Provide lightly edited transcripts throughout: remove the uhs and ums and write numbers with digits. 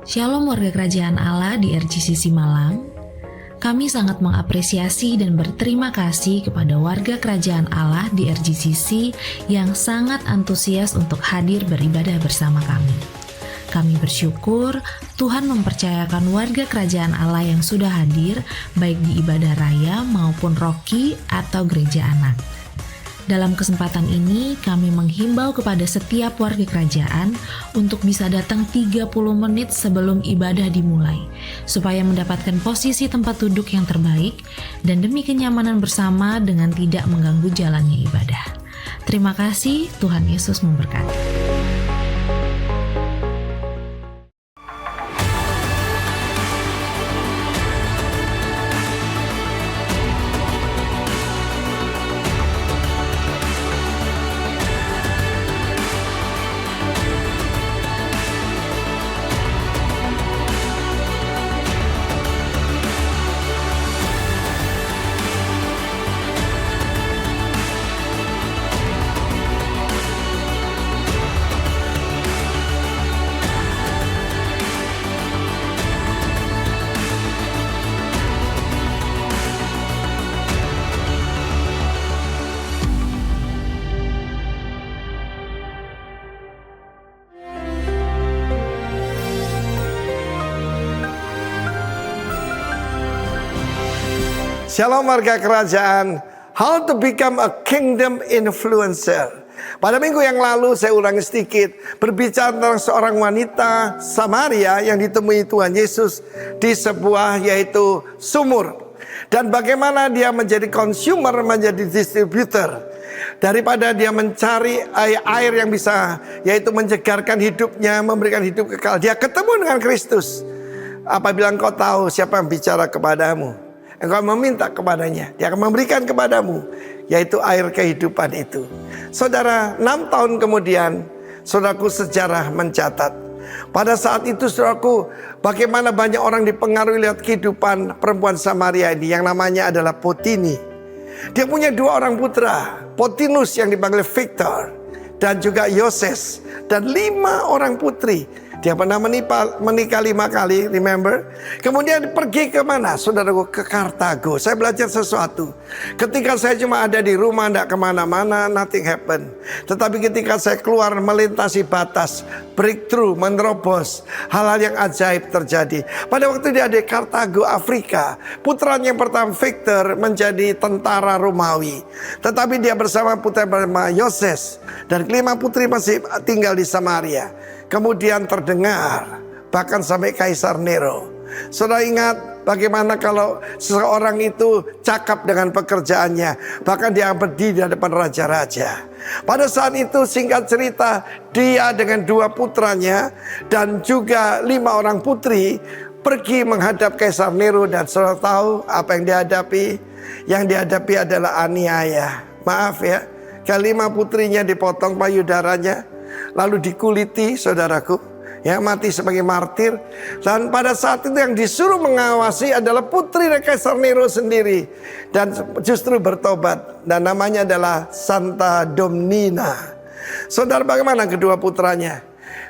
Shalom warga kerajaan Allah di RGCC Malang. Kami sangat mengapresiasi dan berterima kasih kepada warga kerajaan Allah di RGCC yang sangat antusias untuk hadir beribadah bersama kami. Kami bersyukur Tuhan mempercayakan warga kerajaan Allah yang sudah hadir baik di ibadah raya maupun roki atau gereja anak. Dalam kesempatan ini, kami menghimbau kepada setiap warga kerajaan untuk bisa datang 30 menit sebelum ibadah dimulai, supaya mendapatkan posisi tempat duduk yang terbaik dan demi kenyamanan bersama dengan tidak mengganggu jalannya ibadah. Terima kasih, Tuhan Yesus memberkati. Shalom warga kerajaan, how to become a kingdom influencer. Pada minggu yang lalu saya ulangi sedikit, berbicara tentang seorang wanita Samaria yang ditemui Tuhan Yesus di sebuah yaitu sumur. Dan bagaimana dia menjadi consumer, menjadi distributor. Daripada dia mencari air yang bisa yaitu menyegarkan hidupnya, memberikan hidup kekal, dia ketemu dengan Kristus. Apabila engkau tahu siapa yang bicara kepadamu, engkau meminta kepadanya, dia akan memberikan kepadamu, yaitu air kehidupan itu. Saudara, 6 tahun kemudian, saudaraku, sejarah mencatat. Pada saat itu, saudaraku, bagaimana banyak orang dipengaruhi lihat kehidupan perempuan Samaria ini, yang namanya adalah Potini. Dia punya 2 orang putra, Potinus yang dipanggil Victor, dan juga Yoses, dan 5 orang putri. Dia pernah menikah 5 kali, remember? Kemudian pergi ke mana? Saudaraku, ke Kartago. Saya belajar sesuatu. Ketika saya cuma ada di rumah, tidak kemana-mana, nothing happen. Tetapi ketika saya keluar melintasi batas, breakthrough, menerobos, hal-hal yang ajaib terjadi. Pada waktu dia di Kartago, Afrika, putranya yang pertama Victor menjadi tentara Romawi. Tetapi dia bersama putra bernama Yoses. Dan 5 putri masih tinggal di Samaria. Kemudian terdengar bahkan sampai Kaisar Nero. Saudara ingat bagaimana kalau seseorang itu cakap dengan pekerjaannya, bahkan dia berdiri di hadapan raja-raja. Pada saat itu singkat cerita, dia dengan 2 putranya dan juga 5 orang putri pergi menghadap Kaisar Nero. Dan saudara tahu apa yang dihadapi? Yang dihadapi adalah aniaya. Maaf ya, ke-5 putrinya dipotong payudaranya, lalu dikuliti, saudaraku, ya, mati sebagai martir. Dan pada saat itu yang disuruh mengawasi adalah putri Kaisar Nero sendiri, dan justru bertobat, dan namanya adalah Santa Domnina. Saudara, bagaimana kedua putranya?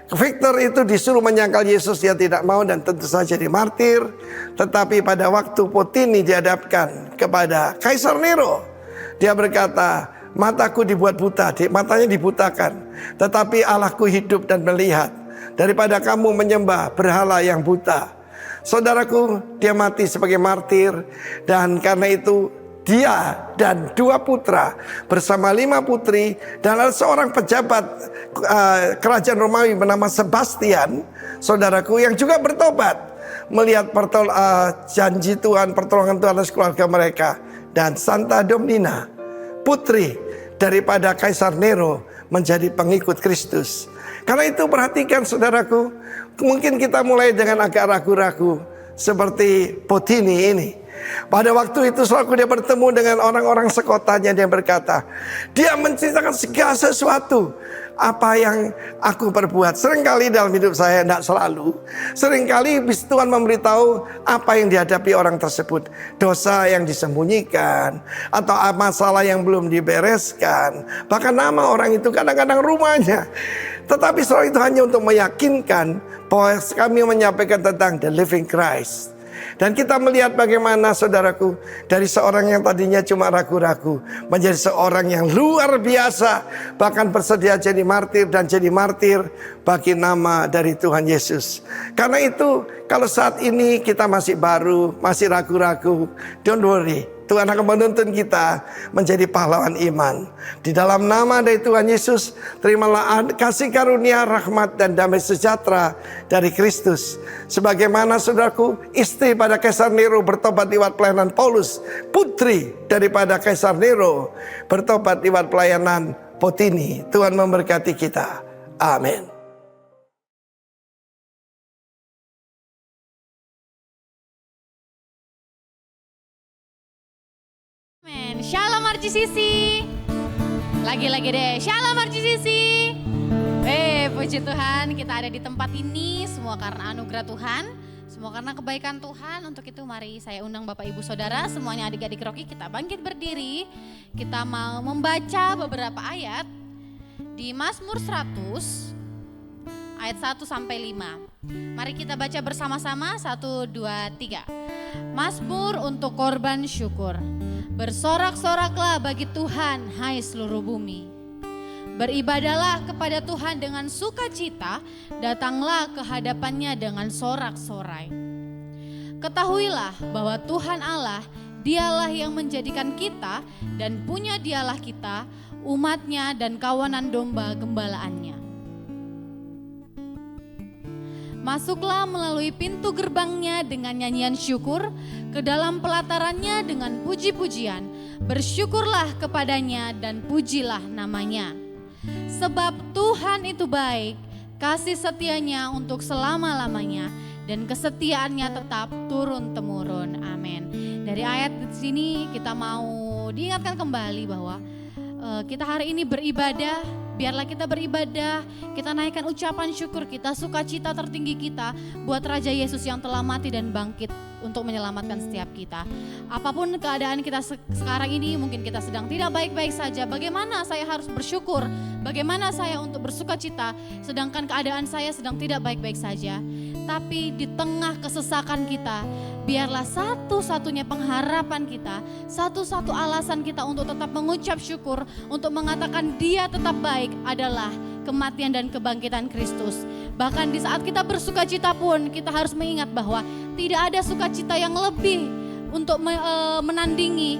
Victor itu disuruh menyangkal Yesus, dia tidak mau dan tentu saja dimartir. Tetapi pada waktu Potini dihadapkan kepada Kaisar Nero, dia berkata, mataku dibuat buta, matanya dibutakan, tetapi Allahku hidup dan melihat. Daripada kamu menyembah berhala yang buta. Saudaraku, dia mati sebagai martir. Dan karena itu dia dan 2 putra bersama 5 putri dan ada seorang pejabat kerajaan Romawi bernama Sebastian, saudaraku, yang juga bertobat melihat janji Tuhan, pertolongan Tuhan atas keluarga mereka. Dan Santa Domnina, putri daripada Kaisar Nero, menjadi pengikut Kristus. Karena itu perhatikan saudaraku, mungkin kita mulai dengan agak ragu-ragu seperti Potini ini. Pada waktu itu saudaraku, dia bertemu dengan orang-orang sekotanya. Dia berkata, dia menceritakan segala sesuatu apa yang aku perbuat. Seringkali dalam hidup saya, tidak selalu, seringkali Tuhan memberitahu apa yang dihadapi orang tersebut. Dosa yang disembunyikan, atau masalah yang belum dibereskan, bahkan nama orang itu, kadang-kadang rumahnya. Tetapi setelah itu hanya untuk meyakinkan bahwa kami menyampaikan tentang the living Christ. Dan kita melihat bagaimana saudaraku, dari seorang yang tadinya cuma ragu-ragu menjadi seorang yang luar biasa, bahkan bersedia jadi martir dan jadi martir bagi nama dari Tuhan Yesus. Karena itu kalau saat ini kita masih baru, masih ragu-ragu, don't worry, Tuhan akan menuntun kita menjadi pahlawan iman. Di dalam nama dari Tuhan Yesus, terimalah kasih karunia, rahmat dan damai sejahtera dari Kristus. Sebagaimana saudaraku, istri pada Kaisar Nero bertobat lewat pelayanan Paulus, putri daripada Kaisar Nero bertobat lewat pelayanan Potini. Tuhan memberkati kita. Amin. Shalom RGCC. Lagi-lagi deh, Shalom RGCC. Puji Tuhan, kita ada di tempat ini semua karena anugerah Tuhan, semua karena kebaikan Tuhan. Untuk itu mari saya undang Bapak Ibu Saudara, semuanya adik-adik Rocky, kita bangkit berdiri. Kita mau membaca beberapa ayat di Mazmur 100 ayat 1 sampai 5. Mari kita baca bersama-sama, 1, 2, 3. Mazmur untuk korban syukur. Bersorak-soraklah bagi Tuhan, hai seluruh bumi. Beribadalah kepada Tuhan dengan sukacita, datanglah ke hadapannya dengan sorak-sorai. Ketahuilah bahwa Tuhan Allah, dialah yang menjadikan kita dan punya dialah kita, umatnya dan kawanan domba gembalaannya. Masuklah melalui pintu gerbangnya dengan nyanyian syukur, ke dalam pelatarannya dengan puji-pujian. Bersyukurlah kepadanya dan pujilah namanya. Sebab Tuhan itu baik, kasih setianya untuk selama-lamanya, dan kesetiaannya tetap turun-temurun. Amin. Dari ayat di sini kita mau diingatkan kembali bahwa kita hari ini beribadah. Biarlah kita beribadah, kita naikkan ucapan syukur kita, sukacita tertinggi kita buat Raja Yesus yang telah mati dan bangkit untuk menyelamatkan setiap kita. Apapun keadaan kita sekarang ini, mungkin kita sedang tidak baik-baik saja. Bagaimana saya harus bersyukur? Bagaimana saya untuk bersukacita sedangkan keadaan saya sedang tidak baik-baik saja? Tapi di tengah kesesakan kita, biarlah satu-satunya pengharapan kita, satu-satu alasan kita untuk tetap mengucap syukur, untuk mengatakan Dia tetap baik adalah kematian dan kebangkitan Kristus. Bahkan di saat kita bersukacita pun kita harus mengingat bahwa tidak ada sukacita yang lebih untuk menandingi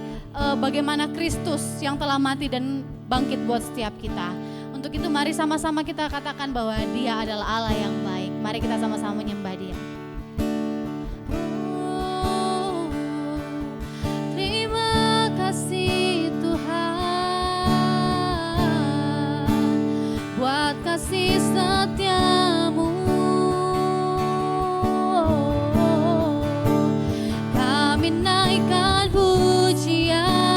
bagaimana Kristus yang telah mati dan bangkit buat setiap kita. Untuk itu mari sama-sama kita katakan bahwa Dia adalah Allah yang baik. Mari kita sama-sama menyembah Dia. Terima kasih Tuhan buat kasih setiamu. Kami naikkan pujian.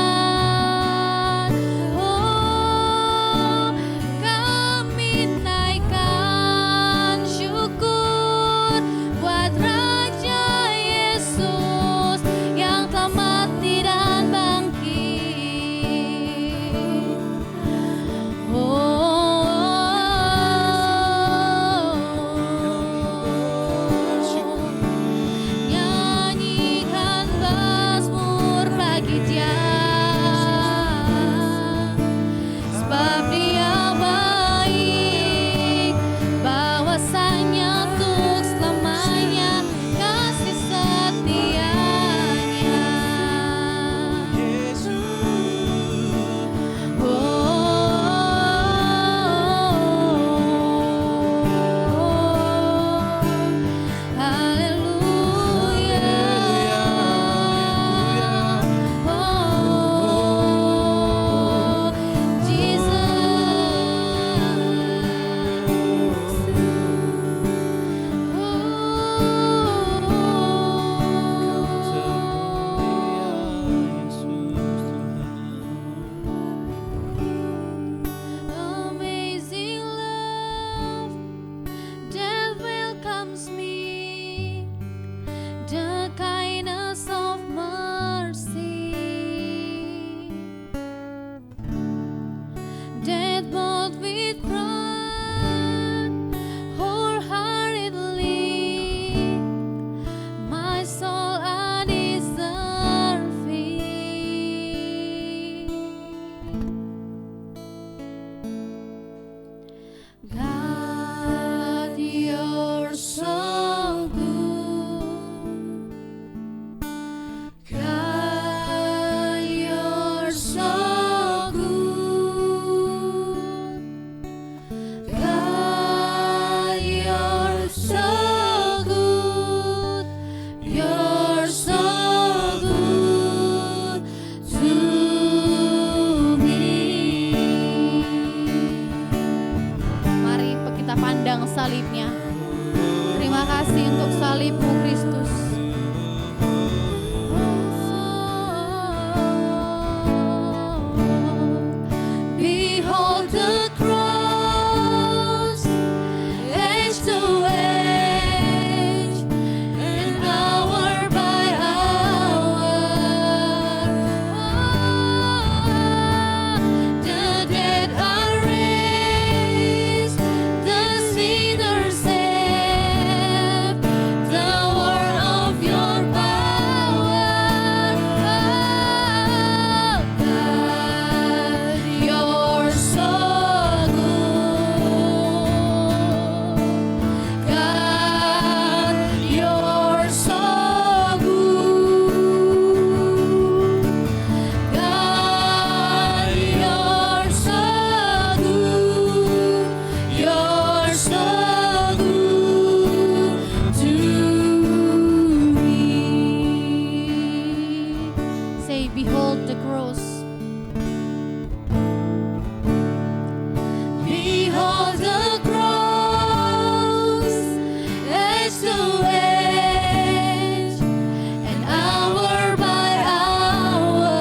Kami naikkan syukur the cross. Behold the cross, edge to edge, and hour by hour,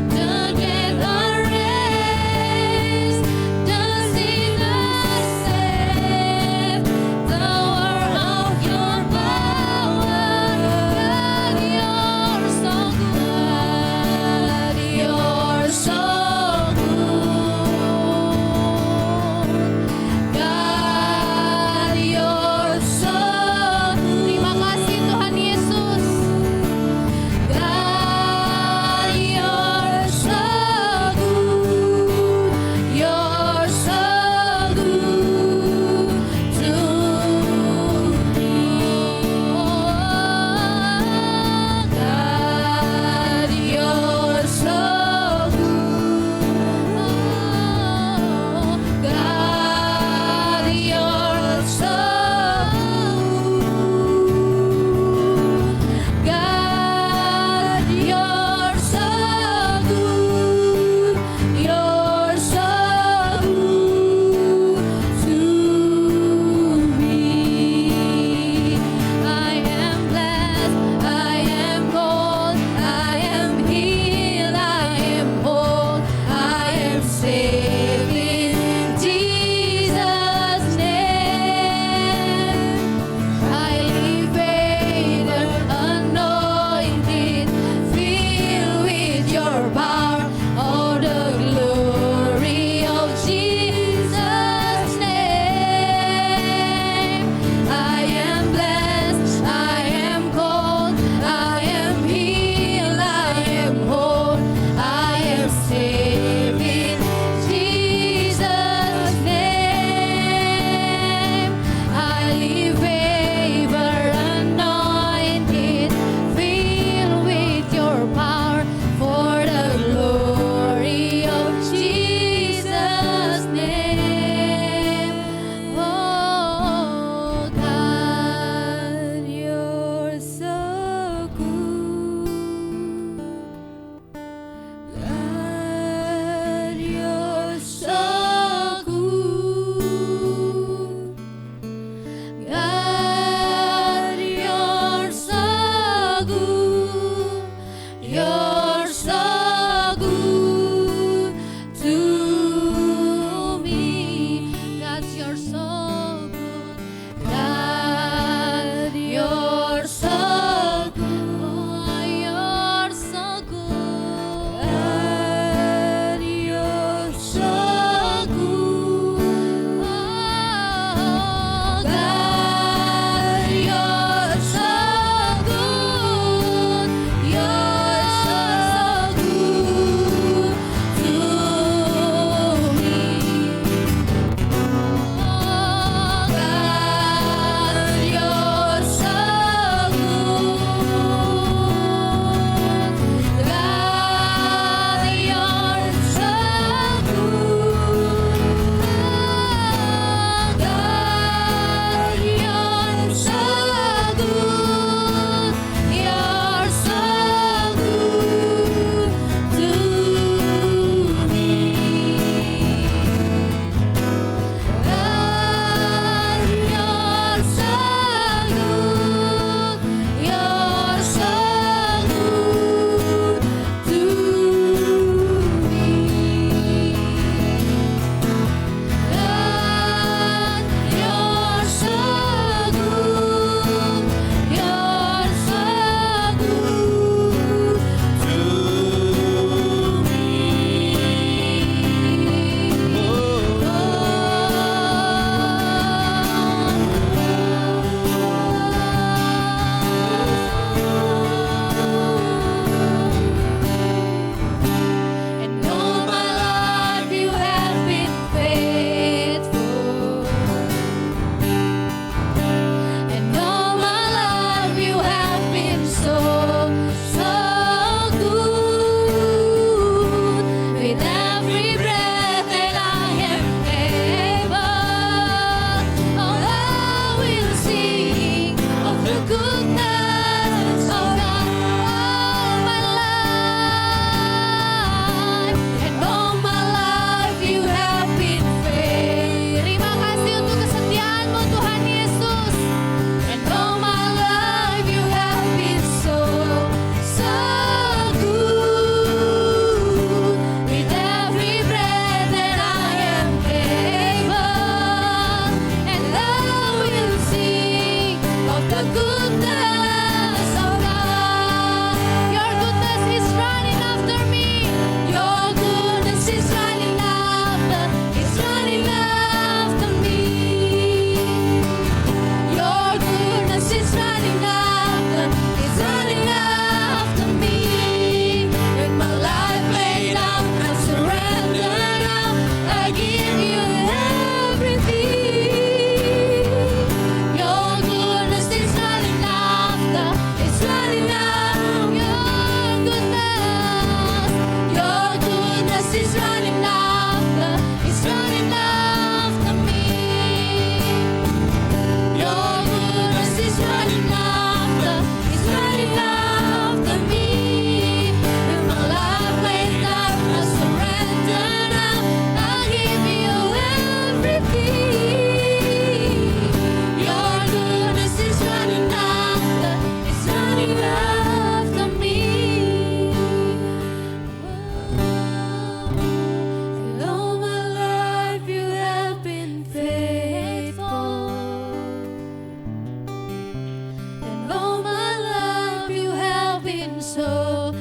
the death erased, the sinner saved, the work of your power, God, the goodness of God. Your goodness is running after me. Your goodness is running after me. Your goodness is running after me. With my life laid down, I surrender now. I give you everything. Your goodness is running after. Your goodness is running after me. Your goodness is running after me. With my life laid down, I surrender now. I give you everything. Your goodness is running after me. All my life you have been faithful. And all my life you have been so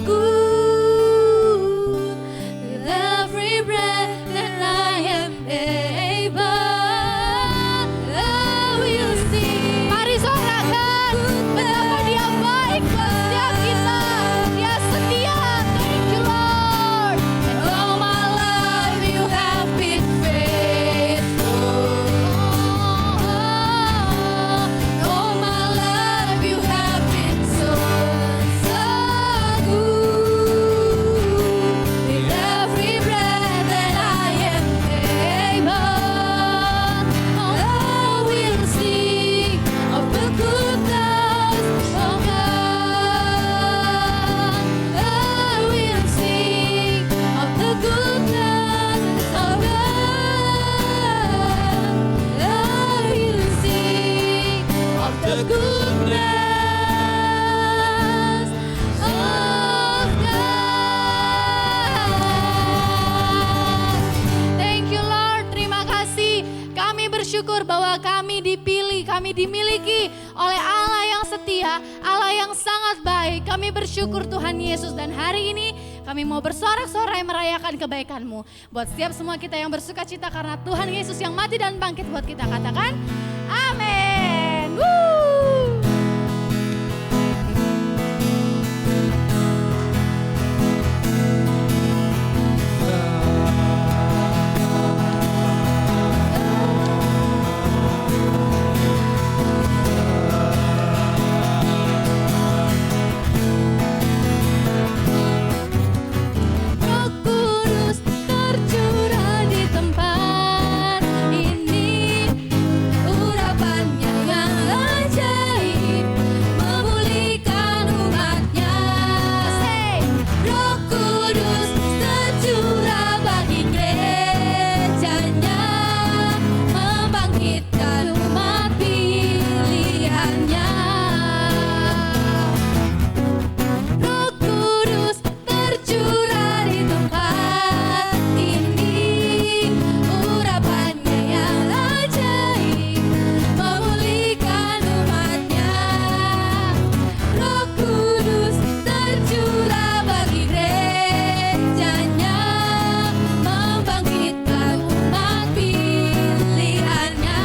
good. With every breath that I am able, I will sing. Mari sorakan betapa Dia baik buat setiap kita. Dia setia. Thank you Lord. And all my life you have been faithful. All my life you have been so good. With every breath that I am able, I will sing of the goodness of God. I will sing of the goodness of God. I will sing of the goodness of God. Thank you Lord, terima kasih. Kami bersyukur bahwa kami dipilih, kami dimiliki oleh Allah yang setia, Allah yang sangat baik. Kami bersyukur Tuhan Yesus, dan hari ini kami mau bersorak-sorai merayakan kebaikan-Mu. Buat setiap semua kita yang bersuka cita karena Tuhan Yesus yang mati dan bangkit buat kita, katakan amin. Woo! Roh Kudus tercurah di tempat ini, urapannya yang ajaib memulihkan umatnya. Say, Roh Kudus tercurah bagi gerejanya, membangkitkan umat pilihannya. Roh Kudus tercurah di tempat ini, urapannya yang ajaib memulihkan umatnya. Roh Kudus tercurah bagi gerejanya, membangkitkan umat pilihannya.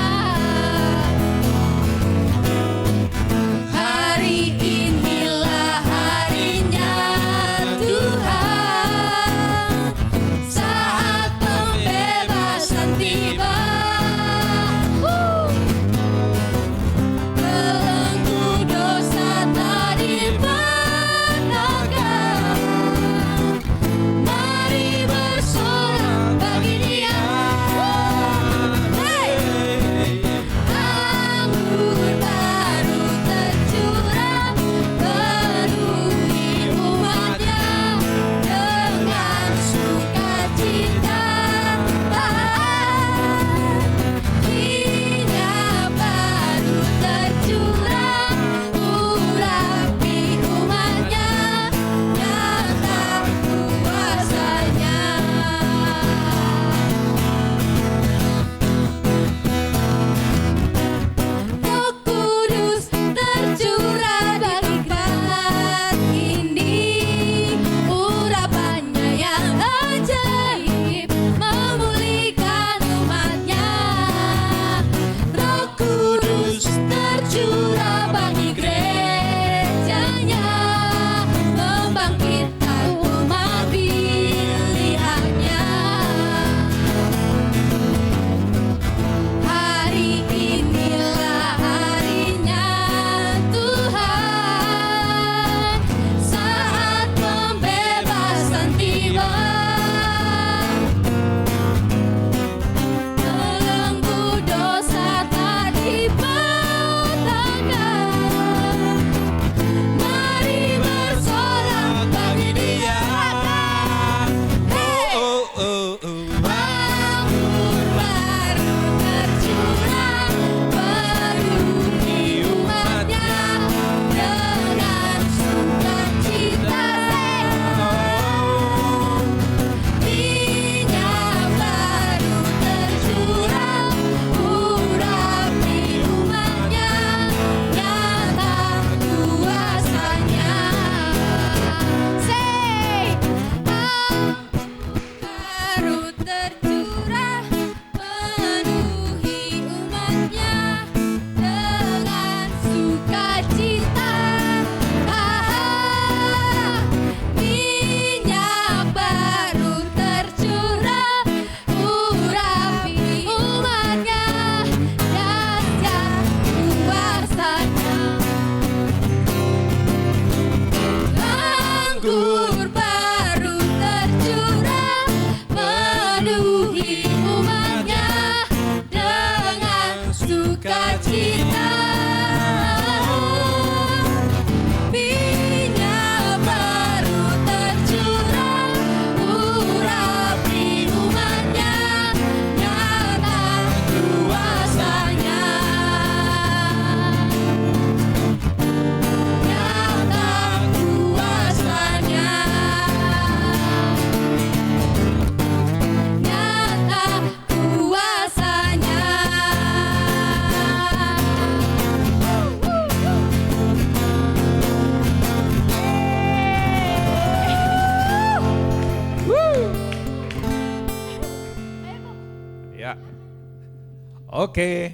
Oke.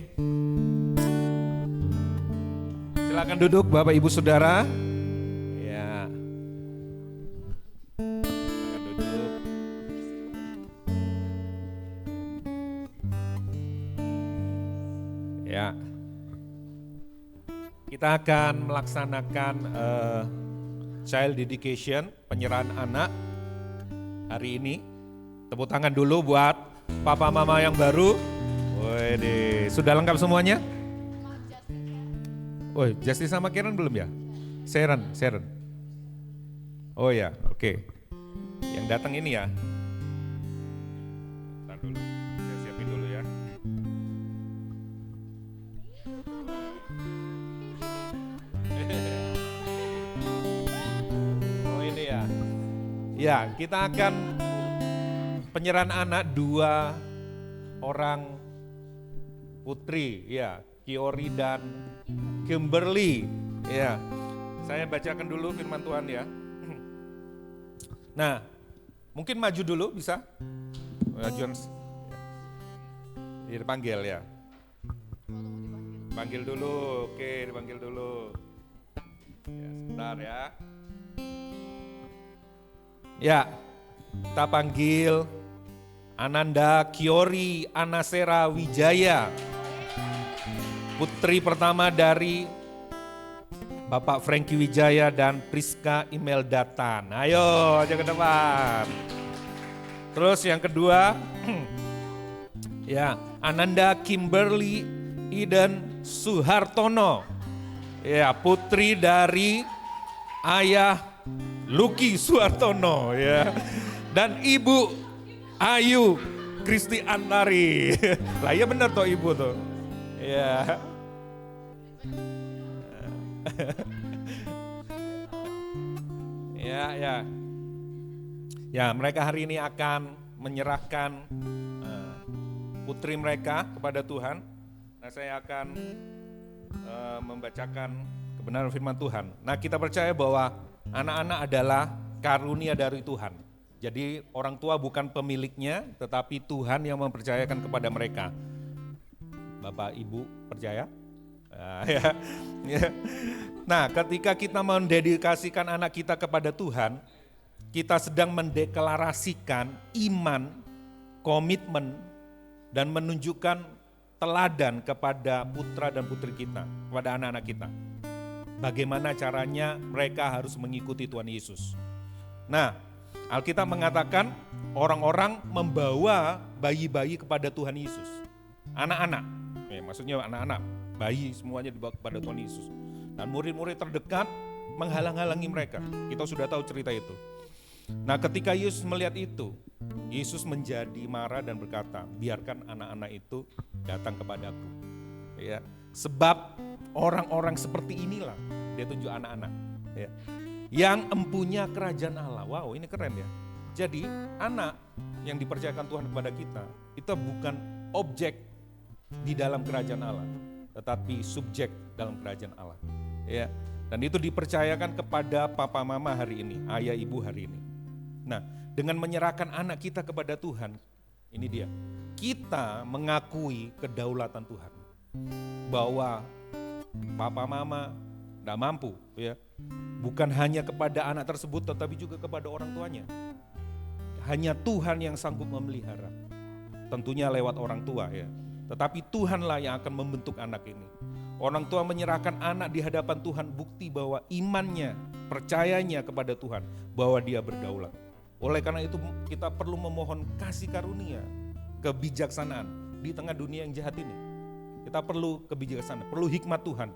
Silakan duduk Bapak Ibu Saudara. Ya. Silakan duduk. Ya. Kita akan melaksanakan child dedication, penyerahan anak hari ini. Tepuk tangan dulu buat papa mama yang baru. Wede, sudah lengkap semuanya? Oh, Justin sama Karen belum ya? Sharon. Oh ya, oke. Yang datang ini ya. Bentar dulu, saya siapin dulu ya. Oh ini ya. Ya, kita akan penyerahan anak 2 orang putri, ya, Kiori dan Kimberly, ya. Saya bacakan dulu firman Tuhan ya. Nah, mungkin maju dulu bisa? Jones, ya, dipanggil ya. Panggil dulu, oke, dipanggil dulu. Ya, sebentar ya. Ya, kita panggil Ananda Kiori Anasera Wijaya, putri pertama dari Bapak Franky Wijaya dan Priska Imeldatan. Ayo aja ke depan. Terus yang kedua, ya, Ananda Kimberly Eden Suhartono, ya, putri dari ayah Lucky Suhartono, ya, dan ibu Ayu Kristi Antari. Lah iya benar toh ibu tuh. Ya. Ya. Ya, mereka hari ini akan menyerahkan putri mereka kepada Tuhan. Nah, saya akan membacakan kebenaran firman Tuhan. Nah, kita percaya bahwa anak-anak adalah karunia dari Tuhan. Jadi orang tua bukan pemiliknya, tetapi Tuhan yang mempercayakan kepada mereka. Bapak Ibu percaya? Nah, ya. Nah, ketika kita mendedikasikan anak kita kepada Tuhan, kita sedang mendeklarasikan iman, komitmen, dan menunjukkan teladan kepada putra dan putri kita, kepada anak-anak kita. Bagaimana caranya mereka harus mengikuti Tuhan Yesus. Nah, Alkitab mengatakan orang-orang membawa bayi-bayi kepada Tuhan Yesus. Anak-anak, maksudnya anak-anak, bayi semuanya dibawa kepada Tuhan Yesus. Dan murid-murid terdekat menghalang-halangi mereka. Kita sudah tahu cerita itu. Nah, ketika Yesus melihat itu, Yesus menjadi marah dan berkata, biarkan anak-anak itu datang kepadaku. Ya, sebab orang-orang seperti inilah, dia tunjuk anak-anak. Ya, yang empunya kerajaan Allah. Wow, ini keren ya. Jadi anak yang dipercayakan Tuhan kepada kita, itu bukan objek di dalam kerajaan Allah, tetapi subjek dalam kerajaan Allah. Ya, dan itu dipercayakan kepada papa mama hari ini, ayah ibu hari ini. Nah, dengan menyerahkan anak kita kepada Tuhan, ini dia, kita mengakui kedaulatan Tuhan, bahwa papa mama tidak mampu, ya, bukan hanya kepada anak tersebut, tetapi juga kepada orang tuanya. Hanya Tuhan yang sanggup memelihara, tentunya lewat orang tua, ya. Tetapi Tuhanlah yang akan membentuk anak ini. Orang tua menyerahkan anak di hadapan Tuhan, bukti bahwa imannya, percayanya kepada Tuhan, bahwa dia berdaulat. Oleh karena itu kita perlu memohon kasih karunia, kebijaksanaan di tengah dunia yang jahat ini. Kita perlu kebijaksanaan, perlu hikmat Tuhan.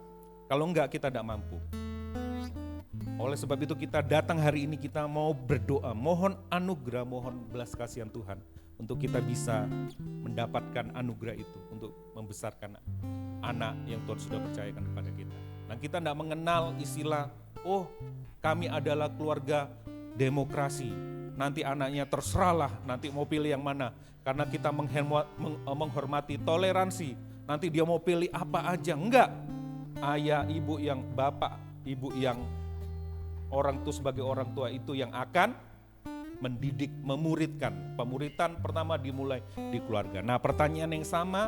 Kalau enggak kita tidak mampu. Oleh sebab itu kita datang hari ini, kita mau berdoa, mohon anugerah, mohon belas kasihan Tuhan. Untuk kita bisa mendapatkan anugerah itu, untuk membesarkan anak yang Tuhan sudah percayakan kepada kita. Nah, kita tidak mengenal istilah, oh kami adalah keluarga demokrasi, nanti anaknya terserahlah nanti mau pilih yang mana. Karena kita menghormati toleransi, nanti dia mau pilih apa aja. Enggak, ayah ibu yang bapak, ibu yang orang tua sebagai orang tua itu yang akan mendidik, memuridkan. Pemuritan pertama dimulai di keluarga. Nah, pertanyaan yang sama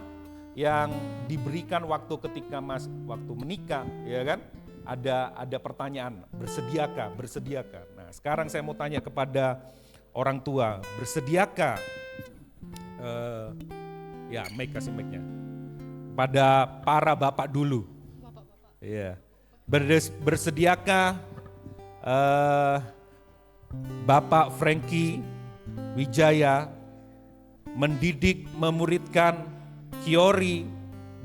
yang diberikan waktu ketika waktu menikah, ya kan? Ada pertanyaan, bersediakah? Nah, sekarang saya mau tanya kepada orang tua, bersediakah? Kasih mic-nya. Pada para bapak dulu. Iya. Bersediakah Bapak Frankie Wijaya mendidik, memuridkan Kiori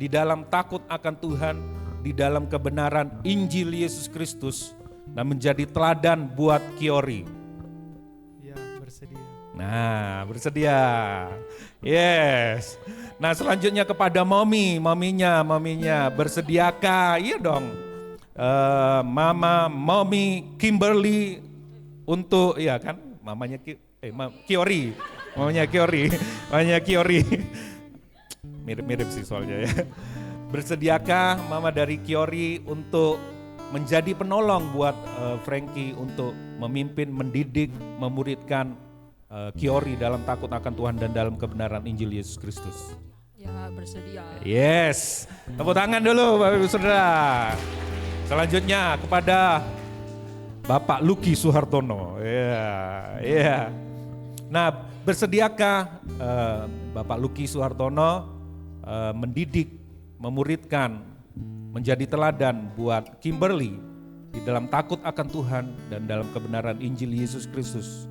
di dalam takut akan Tuhan, di dalam kebenaran Injil Yesus Kristus, dan menjadi teladan buat Kiori? Ya, bersedia. Nah, bersedia. Yes. Nah, selanjutnya kepada maminya, bersediakah? Iya dong. Mommy Kimberly untuk, ya kan, mamanya Kiori. Mamanya Kiori. Mirip-mirip sih soalnya ya. Bersediakah mama dari Kiori untuk menjadi penolong buat Frankie untuk memimpin, mendidik, memuridkan Kiori dalam takut akan Tuhan dan dalam kebenaran Injil Yesus Kristus? Ya, bersedia. Yes, tepuk tangan dulu Bapak Ibu Saudara. Selanjutnya kepada Bapak Lucky Suhartono. Ya. Nah, bersediakah Bapak Lucky Suhartono mendidik, memuridkan, menjadi teladan buat Kimberly di dalam takut akan Tuhan dan dalam kebenaran Injil Yesus Kristus?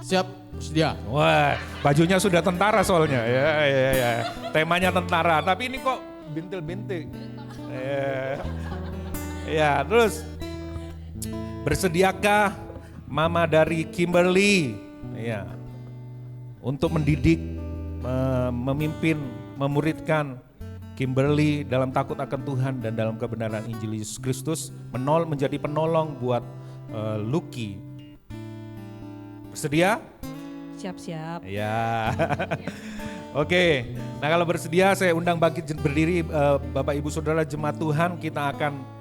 Siap, bersedia. Wah, bajunya sudah tentara soalnya. Ya. Temanya tentara, tapi ini kok bintil-bintil. Ya, terus bersediakah mama dari Kimberly untuk mendidik, memimpin, memuridkan Kimberly dalam takut akan Tuhan dan dalam kebenaran Injil Yesus Kristus, menjadi penolong buat Lucky? Bersedia? Siap-siap. Ya. Oke. Nah, kalau bersedia saya undang bangkit berdiri Bapak Ibu Saudara jemaat Tuhan, kita akan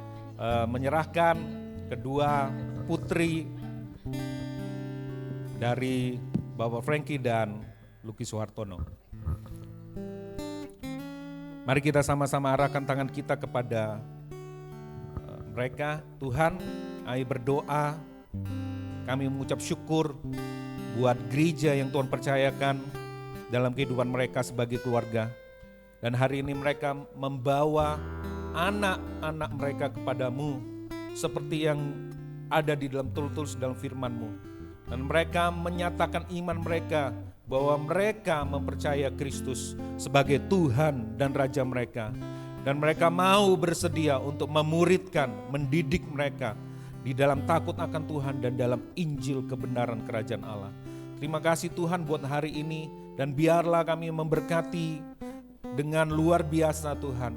menyerahkan kedua putri dari Bapak Frankie dan Lucky Suhartono. Mari kita sama-sama arahkan tangan kita kepada mereka. Tuhan, kami berdoa, kami mengucap syukur buat gereja yang Tuhan percayakan dalam kehidupan mereka sebagai keluarga. Dan hari ini mereka membawa anak-anak mereka kepadamu seperti yang ada di dalam tertulis dalam firman-Mu. Dan mereka menyatakan iman mereka bahwa mereka mempercaya Kristus sebagai Tuhan dan Raja mereka. Dan mereka mau bersedia untuk memuridkan, mendidik mereka di dalam takut akan Tuhan dan dalam Injil kebenaran kerajaan Allah. Terima kasih Tuhan buat hari ini, dan biarlah kami memberkati dengan luar biasa Tuhan.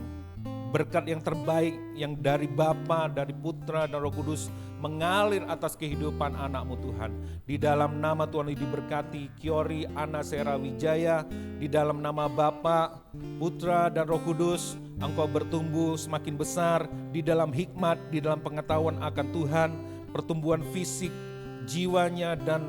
Berkat yang terbaik yang dari Bapa, dari Putra dan Roh Kudus mengalir atas kehidupan anak-Mu Tuhan. Di dalam nama Tuhan diberkati Kiori Anasera Wijaya, di dalam nama Bapa, Putra dan Roh Kudus, Engkau bertumbuh semakin besar di dalam hikmat, di dalam pengetahuan akan Tuhan, pertumbuhan fisik, jiwanya dan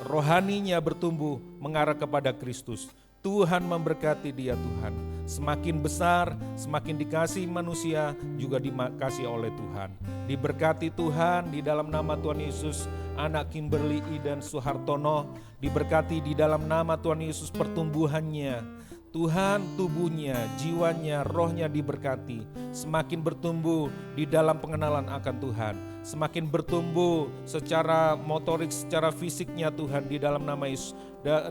rohaninya bertumbuh mengarah kepada Kristus. Tuhan memberkati dia Tuhan. Semakin besar, semakin dikasih manusia, juga dikasih oleh Tuhan. Diberkati Tuhan di dalam nama Tuhan Yesus, anak Kimberly Iden Suhartono. Diberkati di dalam nama Tuhan Yesus pertumbuhannya. Tuhan tubuhnya, jiwanya, rohnya diberkati. Semakin bertumbuh di dalam pengenalan akan Tuhan. Semakin bertumbuh secara motorik, secara fisiknya Tuhan di dalam nama Yesus.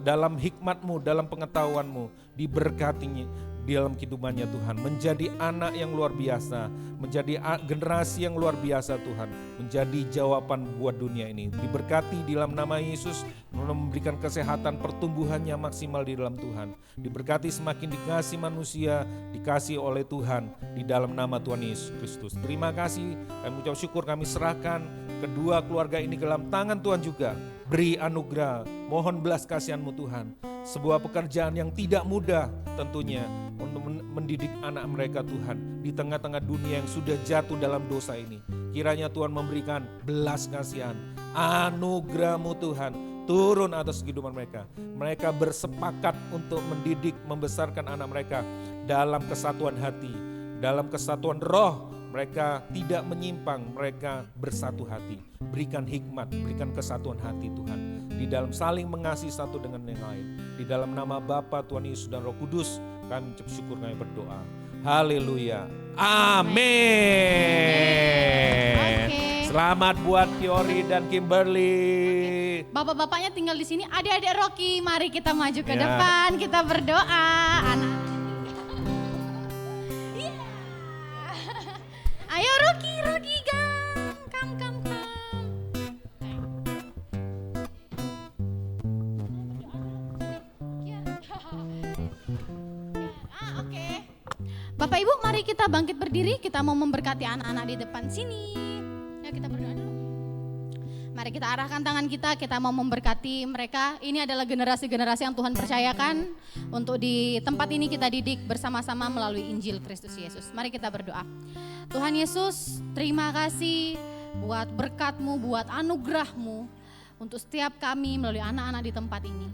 Dalam hikmat-Mu, dalam pengetahuan-Mu, diberkatinya di dalam kehidupannya Tuhan. Menjadi anak yang luar biasa, menjadi generasi yang luar biasa Tuhan. Menjadi jawaban buat dunia ini. Diberkati di dalam nama Yesus, memberikan kesehatan, pertumbuhannya maksimal di dalam Tuhan. Diberkati semakin dikasih manusia, dikasih oleh Tuhan di dalam nama Tuhan Yesus Kristus. Terima kasih, kami ucap syukur, kami serahkan kedua keluarga ini ke dalam tangan Tuhan juga. Beri anugerah, mohon belas kasihan-Mu Tuhan. Sebuah pekerjaan yang tidak mudah tentunya untuk mendidik anak mereka Tuhan di tengah-tengah dunia yang sudah jatuh dalam dosa ini. Kiranya Tuhan memberikan belas kasihan, anugerah-Mu Tuhan, turun atas kehidupan mereka. Mereka bersepakat untuk mendidik, membesarkan anak mereka dalam kesatuan hati, dalam kesatuan roh. Mereka tidak menyimpang, mereka bersatu hati. Berikan hikmat, berikan kesatuan hati Tuhan. Di dalam saling mengasihi satu dengan yang lain. Di dalam nama Bapa, Tuhan Yesus dan Roh Kudus, kami ucap syukur, kami berdoa. Haleluya. Amin. Oke. Selamat buat Kiori dan Kimberly. Bapak-bapaknya tinggal di sini, adik-adik Rocky, mari kita maju ke Ya. depan, kita berdoa. Anak. Iya. Ayo Rocky, come. Ya. Oke. Bapak Ibu, mari kita bangkit berdiri, kita mau memberkati anak-anak di depan sini. Ya, kita berdoa dulu. Mari kita arahkan tangan kita mau memberkati mereka. Ini adalah generasi-generasi yang Tuhan percayakan untuk di tempat ini kita didik bersama-sama melalui Injil Kristus Yesus. Mari kita berdoa. Tuhan Yesus, terima kasih buat berkat-Mu, buat anugerah-Mu untuk setiap kami melalui anak-anak di tempat ini.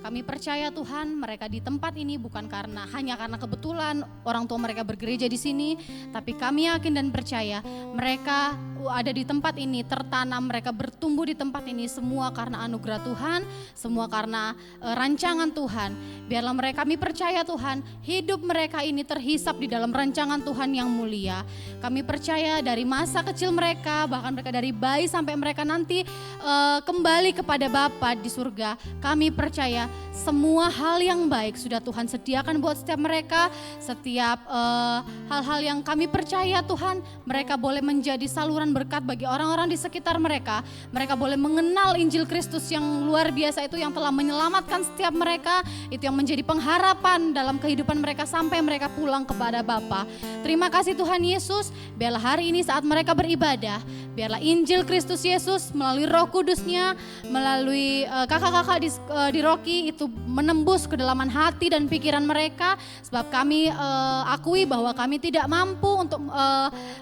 Kami percaya Tuhan, mereka di tempat ini bukan hanya karena kebetulan orang tua mereka bergereja di sini, tapi kami yakin dan percaya mereka ada di tempat ini, tertanam, mereka bertumbuh di tempat ini semua karena anugerah Tuhan, semua karena rancangan Tuhan. Biarlah kami percaya Tuhan, hidup mereka ini terhisap di dalam rancangan Tuhan yang mulia. Kami percaya dari masa kecil mereka, bahkan mereka dari bayi sampai mereka nanti kembali kepada Bapa di surga. Kami percaya semua hal yang baik sudah Tuhan sediakan buat setiap mereka. Setiap hal-hal yang kami percaya Tuhan, mereka boleh menjadi saluran berkat bagi orang-orang di sekitar mereka. Mereka boleh mengenal Injil Kristus yang luar biasa itu, yang telah menyelamatkan setiap mereka. Itu yang menjadi pengharapan dalam kehidupan mereka sampai mereka pulang kepada Bapa. Terima kasih Tuhan Yesus. Biarlah hari ini saat mereka beribadah, biarlah Injil Kristus Yesus melalui Roh Kudus-Nya, melalui kakak-kakak di Rocky itu menembus kedalaman hati dan pikiran mereka. Sebab kami akui bahwa kami tidak mampu untuk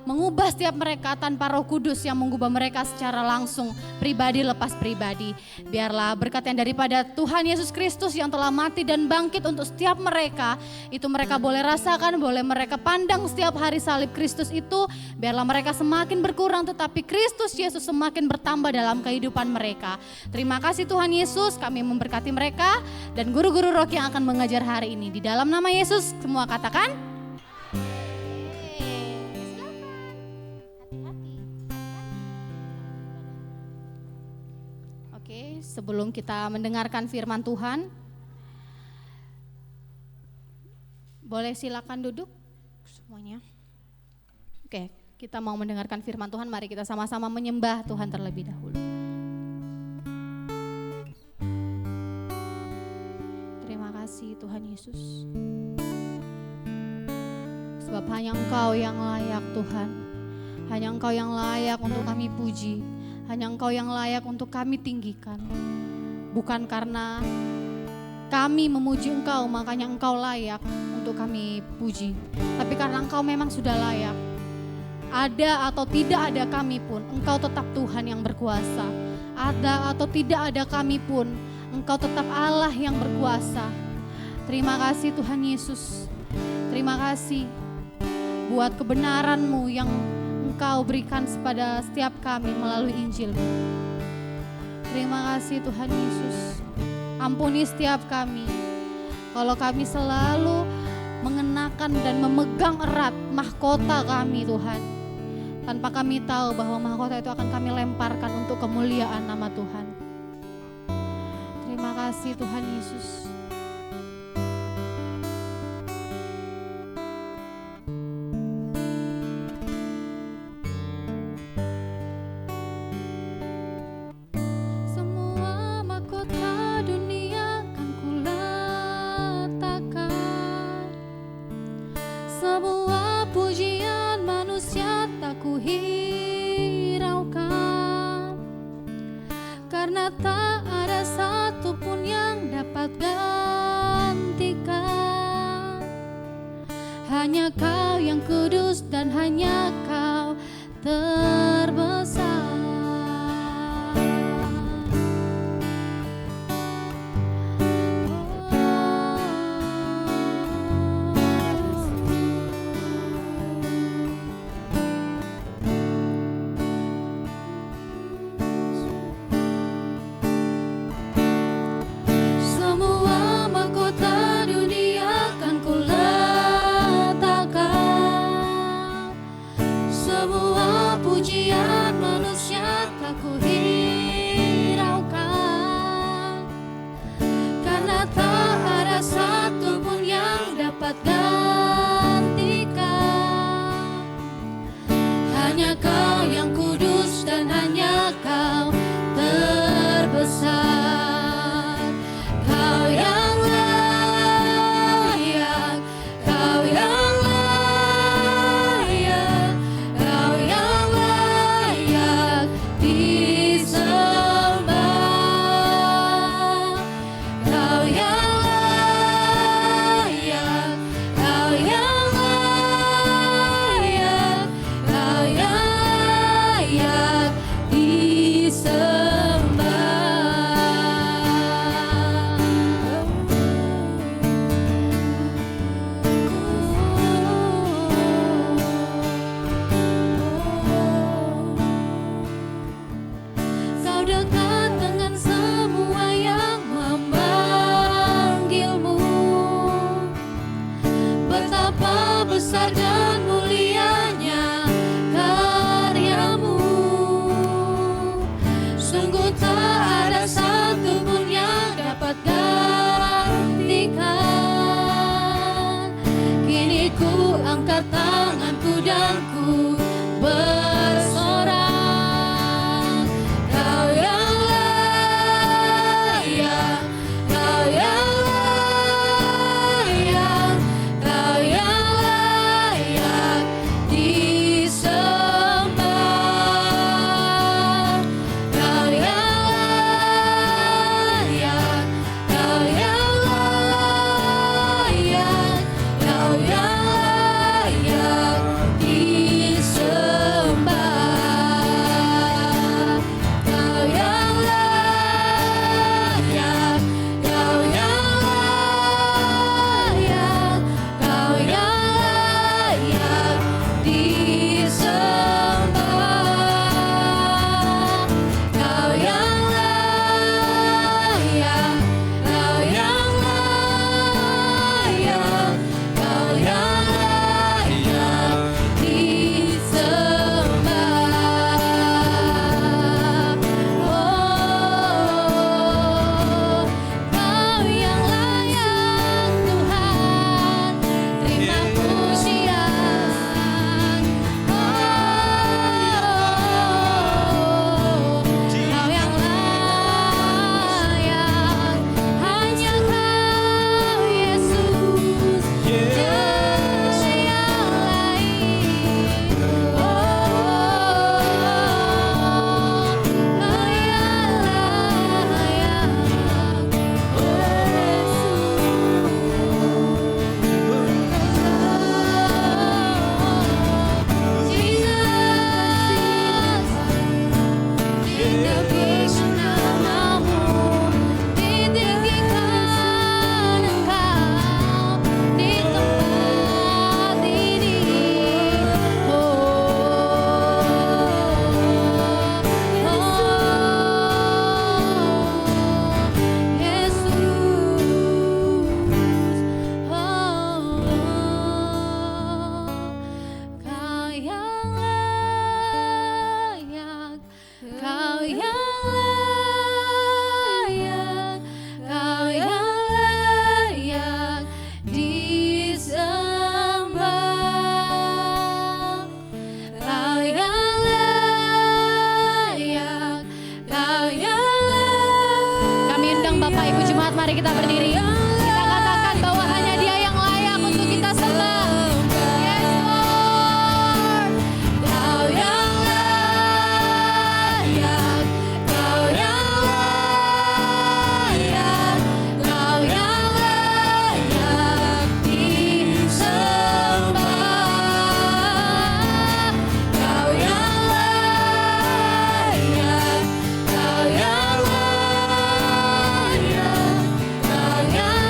mengubah setiap mereka tanpa Roh Kudus yang mengubah mereka secara langsung, pribadi lepas pribadi. Biarlah berkat yang daripada Tuhan Yesus Kristus yang telah mati dan bangkit untuk setiap mereka, itu mereka boleh rasakan, boleh mereka pandang setiap hari salib Kristus itu. Biarlah mereka semakin berkurang tetapi Kristus Yesus semakin bertambah dalam kehidupan mereka. Terima kasih Tuhan Yesus, kami memberkati mereka dan guru-guru Rocky yang akan mengajar hari ini. Di dalam nama Yesus semua katakan sebelum kita mendengarkan firman Tuhan, boleh silakan duduk semuanya. Oke, kita mau mendengarkan firman Tuhan, mari kita sama-sama menyembah Tuhan terlebih dahulu. Terima kasih Tuhan Yesus. Sebab hanya Engkau yang layak Tuhan, hanya Engkau yang layak untuk kami puji. Hanya Engkau yang layak untuk kami tinggikan. Bukan karena kami memuji Engkau makanya Engkau layak untuk kami puji. Tapi karena Engkau memang sudah layak. Ada atau tidak ada kami pun, Engkau tetap Tuhan yang berkuasa. Ada atau tidak ada kami pun, Engkau tetap Allah yang berkuasa. Terima kasih Tuhan Yesus. Terima kasih buat kebenaran-Mu yang Engkau berikan kepada setiap kami melalui Injil-Mu. Terima kasih Tuhan Yesus. Ampuni setiap kami kalau kami selalu mengenakan dan memegang erat mahkota kami Tuhan, tanpa kami tahu bahwa mahkota itu akan kami lemparkan untuk kemuliaan nama Tuhan. Terima kasih Tuhan Yesus. Hanya Kau yang kudus dan hanya Kau terbesar. pujian manusia tak ku hiraukan, karena tak ada satupun yang dapat gantikan. Hanya Kau yang kudus dan hanya Kau terbesar. Kau yang layak, Kau yang layak, Kau yang layak disembah. Kau yang layak, Kau yang layak, Kau yang layak Kau dekat dengan semua yang memanggilmu. Betapa besar dan mulianya karyamu. Sungguh tak ada satupun yang dapat gantikan. Kini ku angkat tanganku dan ku bersorak. Kau yang layak, Kau yang layak, Kau yang layak disembah. Kau yang layak, Kau yang layak, Kau yang layak disembah. Kau yang layak, Kau yang layak, Kau yang layak disembah. Kau yang layak, Kau yang layak, Kau yang layak disembah. Oh, Kau yang layak Tuhan, terima pujian. Kau yang layak, hanya Kau Yesus, tiada yang lain. Kau yang layak, ditinggikan namamu, ditinggikan Engkau di tempat ini. Kau yang layak, Kau yang layak, Kau yang layak disembah. Kau yang layak, Kau yang layak. Kami undang Bapak Ibu Jemaat, mari kita berdiri. Kita katakan bahwa hanya Dia yang layak untuk kita sembah. Yes, Lord. Kau yang layak, Kau yang layak, Kau yang layak disembah. Kau yang layak, Kau yang layak, Kau yang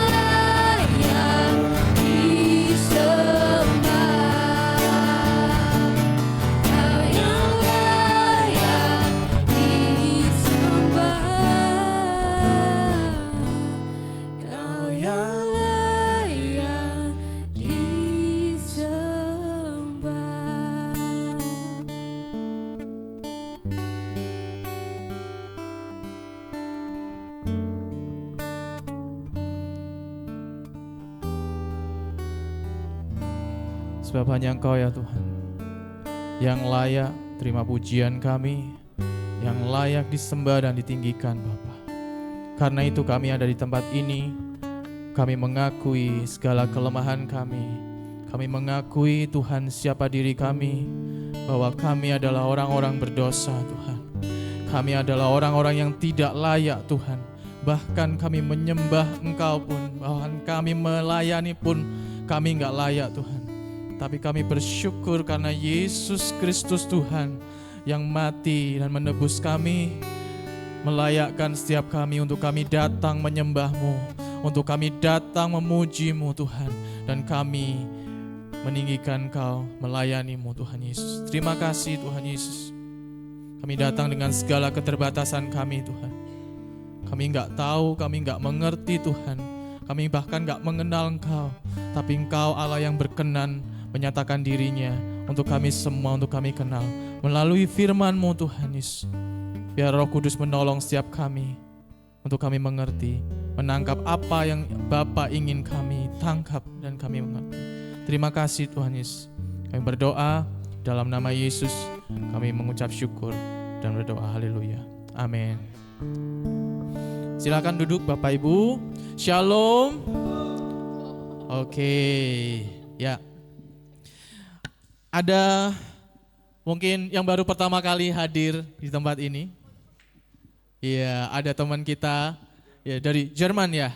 sebab hanya Engkau ya Tuhan yang layak terima pujian kami, yang layak disembah dan ditinggikan Bapa. Karena itu kami ada di tempat ini, kami mengakui segala kelemahan kami. Kami mengakui Tuhan siapa diri kami, bahwa kami adalah orang-orang berdosa Tuhan. Kami adalah orang-orang yang tidak layak Tuhan. Bahkan kami menyembah Engkau pun, bahkan kami melayani pun kami enggak layak Tuhan. Tapi kami bersyukur karena Yesus Kristus Tuhan yang mati dan menebus kami, melayakkan setiap kami untuk kami datang menyembah-Mu, untuk kami datang memuji-Mu Tuhan, dan kami meninggikan Engkau, melayani-Mu Tuhan Yesus. Terima kasih Tuhan Yesus. Kami datang dengan segala keterbatasan kami Tuhan. Kami enggak tahu, kami enggak mengerti Tuhan. Kami bahkan enggak mengenal Engkau. Tapi Engkau Allah yang berkenan menyatakan dirinya untuk kami semua, untuk kami kenal. Melalui firman-Mu Tuhan Yesus. Biar Roh Kudus menolong setiap kami untuk kami mengerti, menangkap apa yang Bapa ingin kami tangkap dan kami mengerti. Terima kasih Tuhan Yesus. Kami berdoa dalam nama Yesus. Kami mengucap syukur dan berdoa. Haleluya. Amin. Silakan duduk Bapak Ibu. Shalom. Oke. Ya. Ada mungkin yang baru pertama kali hadir di tempat ini. Iya, ada teman kita ya dari Jerman ya.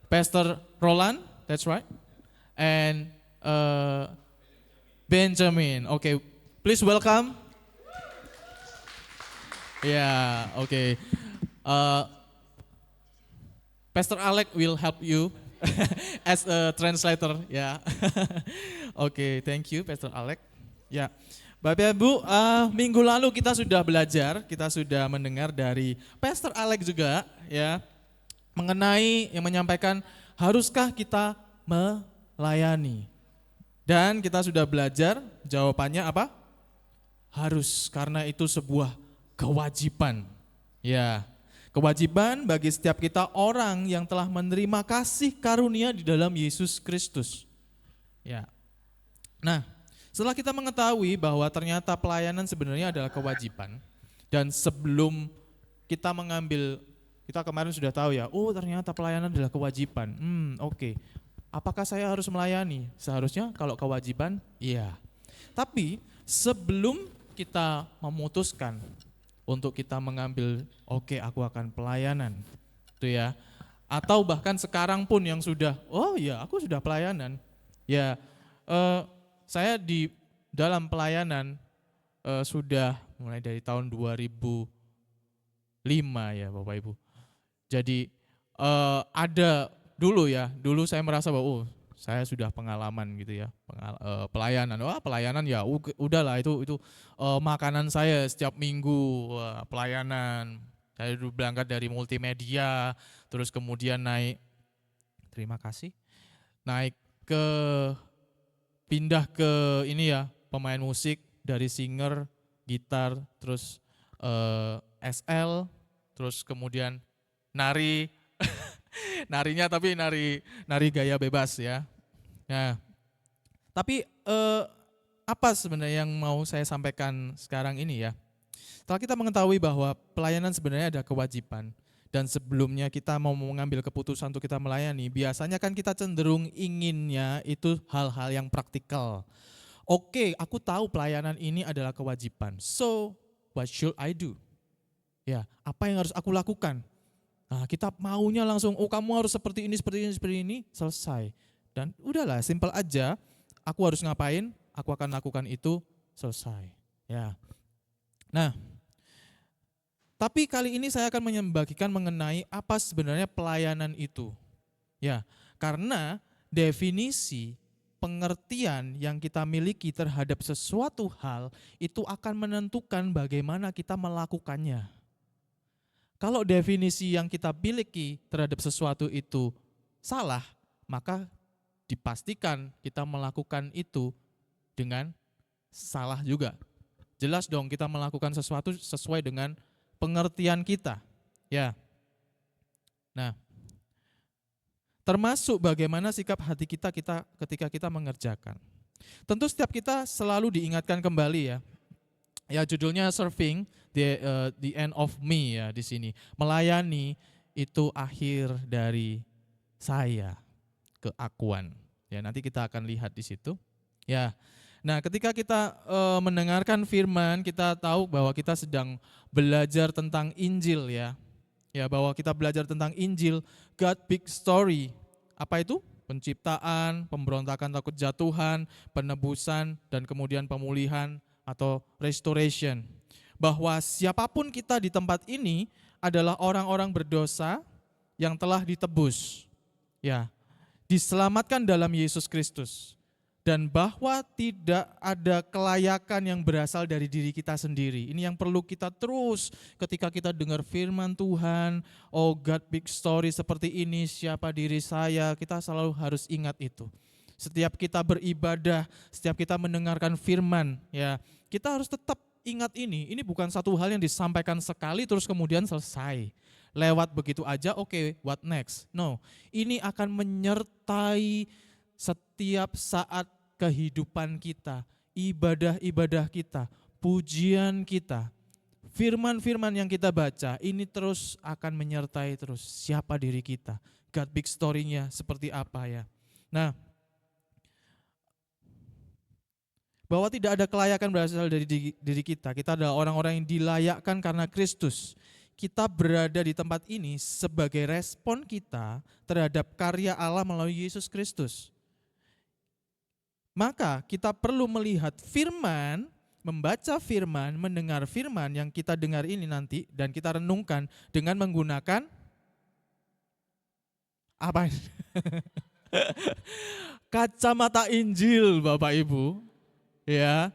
Pastor Roland, that's right. And Benjamin. Okay, please welcome. Yeah, okay. Pastor Alec will help you as a translator. Ya. Okay, thank you Pastor Alec. Ya. Bapak Ibu, minggu lalu kita sudah belajar, kita sudah mendengar dari Pastor Alex juga ya, mengenai yang menyampaikan haruskah kita melayani. Dan kita sudah belajar jawabannya apa? Harus, karena itu sebuah kewajiban. Ya, kewajiban bagi setiap kita orang yang telah menerima kasih karunia di dalam Yesus Kristus. Ya. Nah, setelah kita mengetahui bahwa ternyata pelayanan sebenarnya adalah kewajiban, dan sebelum kita mengambil, kita kemarin sudah tahu ya, oh ternyata pelayanan adalah kewajiban. Oke. Apakah saya harus melayani? Seharusnya kalau kewajiban, iya. Tapi sebelum kita memutuskan untuk kita mengambil, oke, aku akan pelayanan, itu ya. Atau bahkan sekarang pun yang sudah, oh ya aku sudah pelayanan, ya. Saya di dalam pelayanan sudah mulai dari tahun 2005 ya Bapak Ibu. Jadi ada dulu ya, dulu saya merasa bahwa saya sudah pengalaman gitu ya, pelayanan. Wah pelayanan ya udahlah itu makanan saya setiap minggu, pelayanan. Saya dulu berangkat dari multimedia, terus kemudian naik, terima kasih, naik ke pindah ke ini ya, pemain musik dari singer, gitar, terus SL, terus kemudian nari, narinya tapi nari gaya bebas ya. Nah, tapi apa sebenarnya yang mau saya sampaikan sekarang ini ya? Setelah kita mengetahui bahwa pelayanan sebenarnya ada kewajiban, dan sebelumnya kita mau mengambil keputusan untuk kita melayani, biasanya kan kita cenderung inginnya itu hal-hal yang praktikal. Oke, aku tahu pelayanan ini adalah kewajiban. So, what should I do? Ya, apa yang harus aku lakukan? Nah, kita maunya langsung, oh kamu harus seperti ini, selesai. Dan udahlah, simple aja. Aku harus ngapain? Aku akan lakukan itu, selesai. Ya. Nah, tapi kali ini saya akan membagikan mengenai apa sebenarnya pelayanan itu. Ya, karena definisi pengertian yang kita miliki terhadap sesuatu hal itu akan menentukan bagaimana kita melakukannya. Kalau definisi yang kita miliki terhadap sesuatu itu salah, maka dipastikan kita melakukan itu dengan salah juga. Jelas dong kita melakukan sesuatu sesuai dengan pengertian kita, ya. Nah, termasuk bagaimana sikap hati kita ketika kita mengerjakan. Tentu setiap kita selalu diingatkan kembali ya. Ya judulnya serving the end of me ya di sini. Melayani itu akhir dari saya, keakuan. Ya nanti kita akan lihat di situ. Ya. Nah, ketika kita mendengarkan firman, kita tahu bahwa kita sedang belajar tentang Injil ya. Ya, bahwa kita belajar tentang Injil, God big story. Apa itu? Penciptaan, pemberontakan takut jatuhan, penebusan, dan kemudian pemulihan atau restoration. Bahwa siapapun kita di tempat ini adalah orang-orang berdosa yang telah ditebus. Ya, diselamatkan dalam Yesus Kristus. Dan bahwa tidak ada kelayakan yang berasal dari diri kita sendiri. Ini yang perlu kita terus ketika kita dengar firman Tuhan, oh God big story seperti ini, siapa diri saya, kita selalu harus ingat itu. Setiap kita beribadah, setiap kita mendengarkan firman, ya kita harus tetap ingat ini bukan satu hal yang disampaikan sekali terus kemudian selesai. Lewat begitu aja, oke, what next? No, ini akan menyertai setiap saat kehidupan kita, ibadah-ibadah kita, pujian kita, firman-firman yang kita baca, ini terus akan menyertai terus siapa diri kita. God big story-nya seperti apa ya. Nah, bahwa tidak ada kelayakan berasal dari diri kita. Kita adalah orang-orang yang dilayakkan karena Kristus. Kita berada di tempat ini sebagai respon kita terhadap karya Allah melalui Yesus Kristus. Maka kita perlu melihat firman, membaca firman, mendengar firman yang kita dengar ini nanti dan kita renungkan dengan menggunakan apa? Kacamata Injil, Bapak Ibu. Ya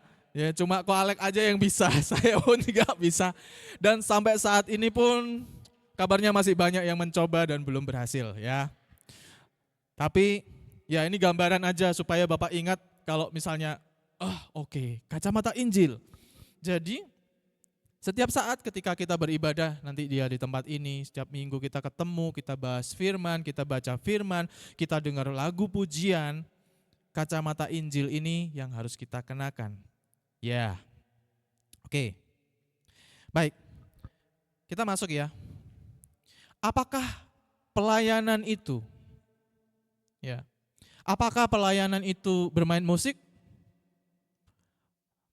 cuma Ko Alek aja yang bisa, saya pun tidak bisa. Dan sampai saat ini pun kabarnya masih banyak yang mencoba dan belum berhasil ya. Tapi ya ini gambaran aja supaya Bapak ingat kalau misalnya, oke, kacamata Injil. Jadi setiap saat ketika kita beribadah nanti dia di tempat ini, setiap minggu kita ketemu, kita bahas firman, kita baca firman, kita dengar lagu pujian, kacamata Injil ini yang harus kita kenakan. Ya, oke. Baik, kita masuk ya. Apakah pelayanan itu? Ya. Apakah pelayanan itu bermain musik?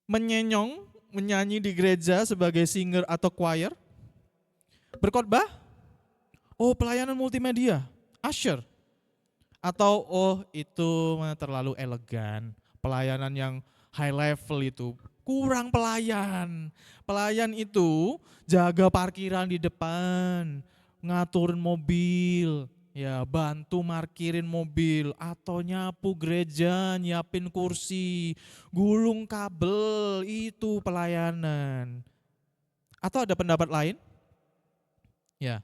Menyenyong, menyanyi di gereja sebagai singer atau choir? Berkhotbah? Oh, pelayanan multimedia, usher. Atau itu terlalu elegan, pelayanan yang high level itu kurang pelayan. Pelayan itu jaga parkiran di depan, ngaturin mobil, ya bantu markirin mobil, atau nyapu gereja, nyiapin kursi, gulung kabel, itu pelayanan. Atau ada pendapat lain? Ya.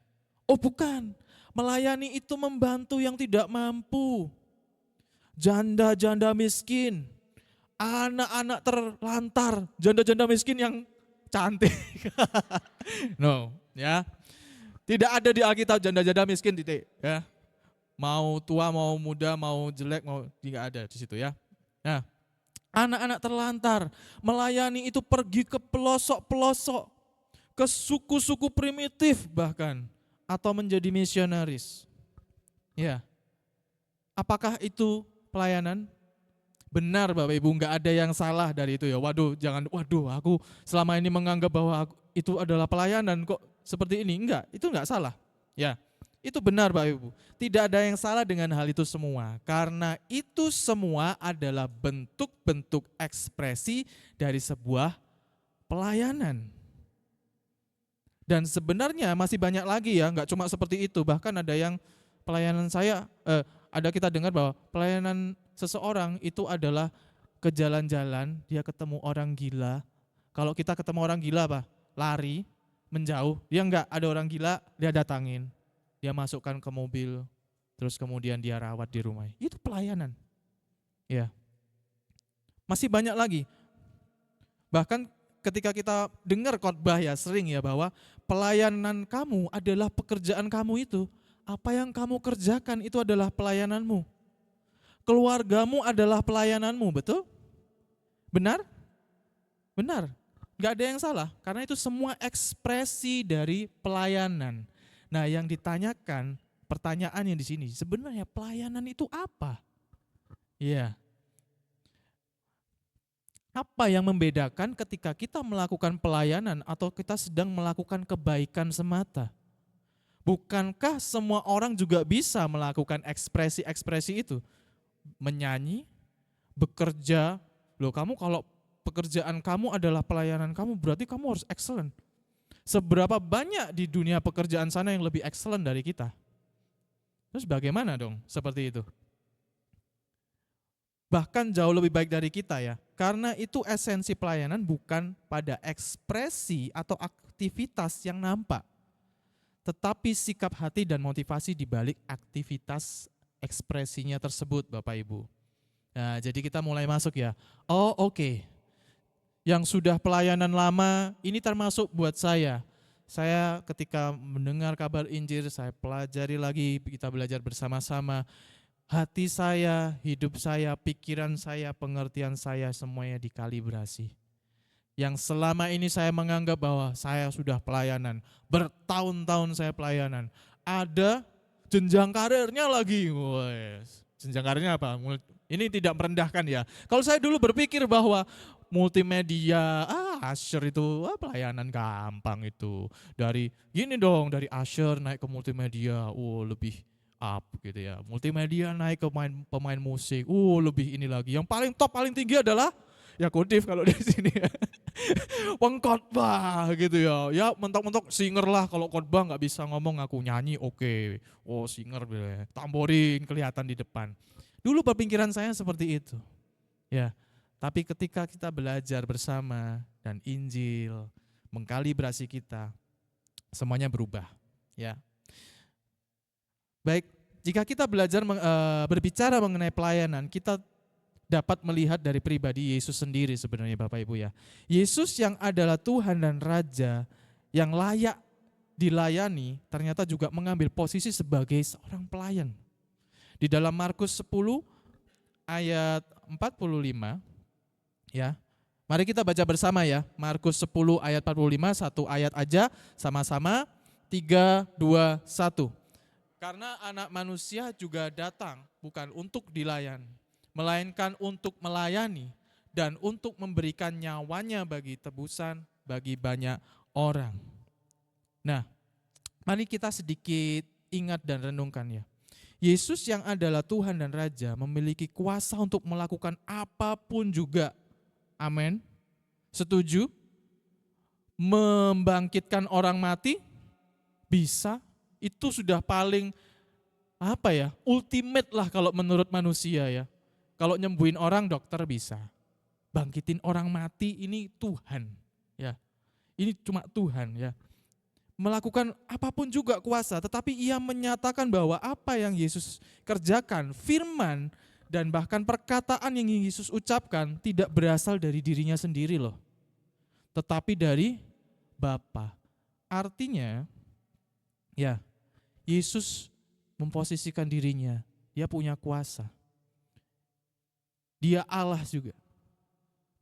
Oh bukan, melayani itu membantu yang tidak mampu. Janda-janda miskin, anak-anak terlantar, janda-janda miskin yang cantik. No, ya. Tidak ada di Alkitab janda-janda miskin titik, ya. Mau tua, mau muda, mau jelek, mau tidak ada di situ ya. Nah, anak-anak terlantar, melayani itu pergi ke pelosok-pelosok, ke suku-suku primitif bahkan, atau menjadi misionaris. Ya. Apakah itu pelayanan? Benar Bapak Ibu, enggak ada yang salah dari itu ya. Waduh, aku selama ini menganggap bahwa itu adalah pelayanan kok seperti ini. Itu enggak salah. Ya, itu benar Bapak Ibu. Tidak ada yang salah dengan hal itu semua. Karena itu semua adalah bentuk-bentuk ekspresi dari sebuah pelayanan. Dan sebenarnya masih banyak lagi ya, enggak cuma seperti itu. Bahkan ada yang pelayanan ada kita dengar bahwa pelayanan seseorang itu adalah ke jalan-jalan, dia ketemu orang gila. Kalau kita ketemu orang gila apa? Lari, menjauh. Dia enggak, ada orang gila, dia datangin. Dia masukkan ke mobil, terus kemudian dia rawat di rumah. Itu pelayanan. Ya. Masih banyak lagi. Bahkan ketika kita dengar khotbah ya sering ya bahwa pelayanan kamu adalah pekerjaan kamu itu. Apa yang kamu kerjakan itu adalah pelayananmu. Keluargamu adalah pelayananmu, betul? Benar? Benar. Nggak ada yang salah, karena itu semua ekspresi dari pelayanan. Nah, yang ditanyakan, pertanyaannya di sini, sebenarnya pelayanan itu apa? Iya. Apa yang membedakan ketika kita melakukan pelayanan atau kita sedang melakukan kebaikan semata? Bukankah semua orang juga bisa melakukan ekspresi-ekspresi itu? Menyanyi, bekerja, loh kamu kalau pekerjaan kamu adalah pelayanan kamu, berarti kamu harus excellent. Seberapa banyak di dunia pekerjaan sana yang lebih excellent dari kita? Terus bagaimana dong seperti itu? Bahkan jauh lebih baik dari kita ya. Karena itu esensi pelayanan bukan pada ekspresi atau aktivitas yang nampak. Tetapi sikap hati dan motivasi di balik aktivitas ekspresinya tersebut Bapak Ibu. Nah, jadi kita mulai masuk ya. Oh oke. Yang sudah pelayanan lama, ini termasuk buat saya. Saya ketika mendengar kabar Injil, saya pelajari lagi, kita belajar bersama-sama. Hati saya, hidup saya, pikiran saya, pengertian saya, semuanya dikalibrasi. Yang selama ini saya menganggap bahwa saya sudah pelayanan, bertahun-tahun saya pelayanan. Ada jenjang karirnya lagi. Wes, jenjang karirnya apa? Ini tidak merendahkan ya. Kalau saya dulu berpikir bahwa multimedia, usher itu pelayanan gampang itu. Dari gini dong, dari usher naik ke multimedia, lebih up gitu ya. Multimedia naik ke pemain musik, lebih ini lagi. Yang paling top, paling tinggi adalah ya Kodif kalau di sini ya. Pengkhotbah gitu ya. Ya mentok-mentok singer lah, kalau khotbah nggak bisa ngomong aku nyanyi oke. Oh singer, tamborin kelihatan di depan. Dulu pemikiran saya seperti itu. Ya. Tapi ketika kita belajar bersama dan Injil mengkalibrasi kita, semuanya berubah. Ya. Baik, jika kita belajar berbicara mengenai pelayanan, kita dapat melihat dari pribadi Yesus sendiri sebenarnya Bapak Ibu ya. Yesus yang adalah Tuhan dan Raja yang layak dilayani ternyata juga mengambil posisi sebagai seorang pelayan. Di dalam Markus 10 ayat 45 ya. Mari kita baca bersama ya. Markus 10 ayat 45, satu ayat aja sama-sama. 3, 2, 1. Karena anak manusia juga datang bukan untuk dilayan, melainkan untuk melayani dan untuk memberikan nyawanya bagi tebusan bagi banyak orang. Nah, mari kita sedikit ingat dan renungkan ya. Yesus yang adalah Tuhan dan Raja memiliki kuasa untuk melakukan apapun juga. Amin. Setuju? Membangkitkan orang mati? Bisa. Itu sudah paling ultimate lah kalau menurut manusia ya. Kalau nyembuhin orang dokter bisa. Bangkitin orang mati ini Tuhan ya. Ini cuma Tuhan ya. Melakukan apapun juga kuasa, tetapi ia menyatakan bahwa apa yang Yesus kerjakan, firman dan bahkan perkataan yang Yesus ucapkan tidak berasal dari dirinya sendiri loh. Tetapi dari Bapa. Artinya ya, Yesus memposisikan dirinya, dia punya kuasa. Dia Allah juga.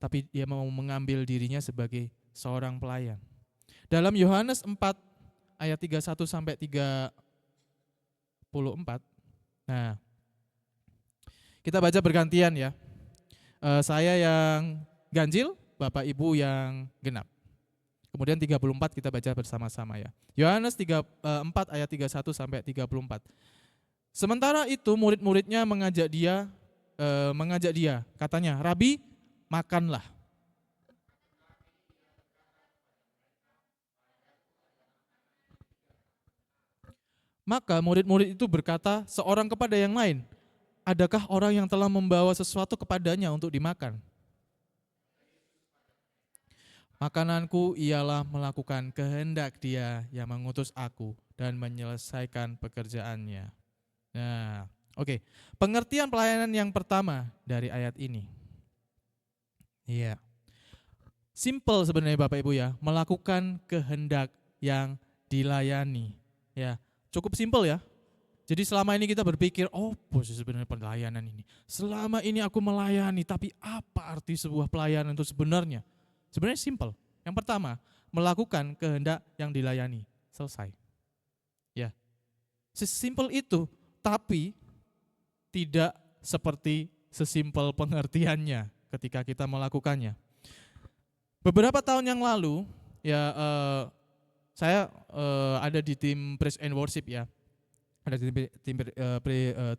Tapi dia mau mengambil dirinya sebagai seorang pelayan. Dalam Yohanes 4 ayat 31 sampai 34. Nah, kita baca bergantian ya. Saya yang ganjil, Bapak Ibu yang genap. Kemudian 34 kita baca bersama-sama ya. Yohanes 4 ayat 31 sampai 34. Sementara itu murid-muridnya mengajak dia, katanya, "Rabi, makanlah." Maka murid-murid itu berkata seorang kepada yang lain, "Adakah orang yang telah membawa sesuatu kepadanya untuk dimakan?" "Makananku ialah melakukan kehendak Dia yang mengutus aku dan menyelesaikan pekerjaannya." Nah, oke. Pengertian pelayanan yang pertama dari ayat ini. Iya. Simple sebenarnya Bapak Ibu ya, melakukan kehendak yang dilayani. Ya, cukup simple ya. Jadi selama ini kita berpikir, oh sih sebenarnya pelayanan ini. Selama ini aku melayani, tapi apa arti sebuah pelayanan itu sebenarnya? Sebenarnya simple. Yang pertama, melakukan kehendak yang dilayani. Selesai. Ya, sesimpel itu, tapi tidak seperti sesimpel pengertiannya ketika kita melakukannya. Beberapa tahun yang lalu, ya saya ada di tim Praise and Worship ya. Ada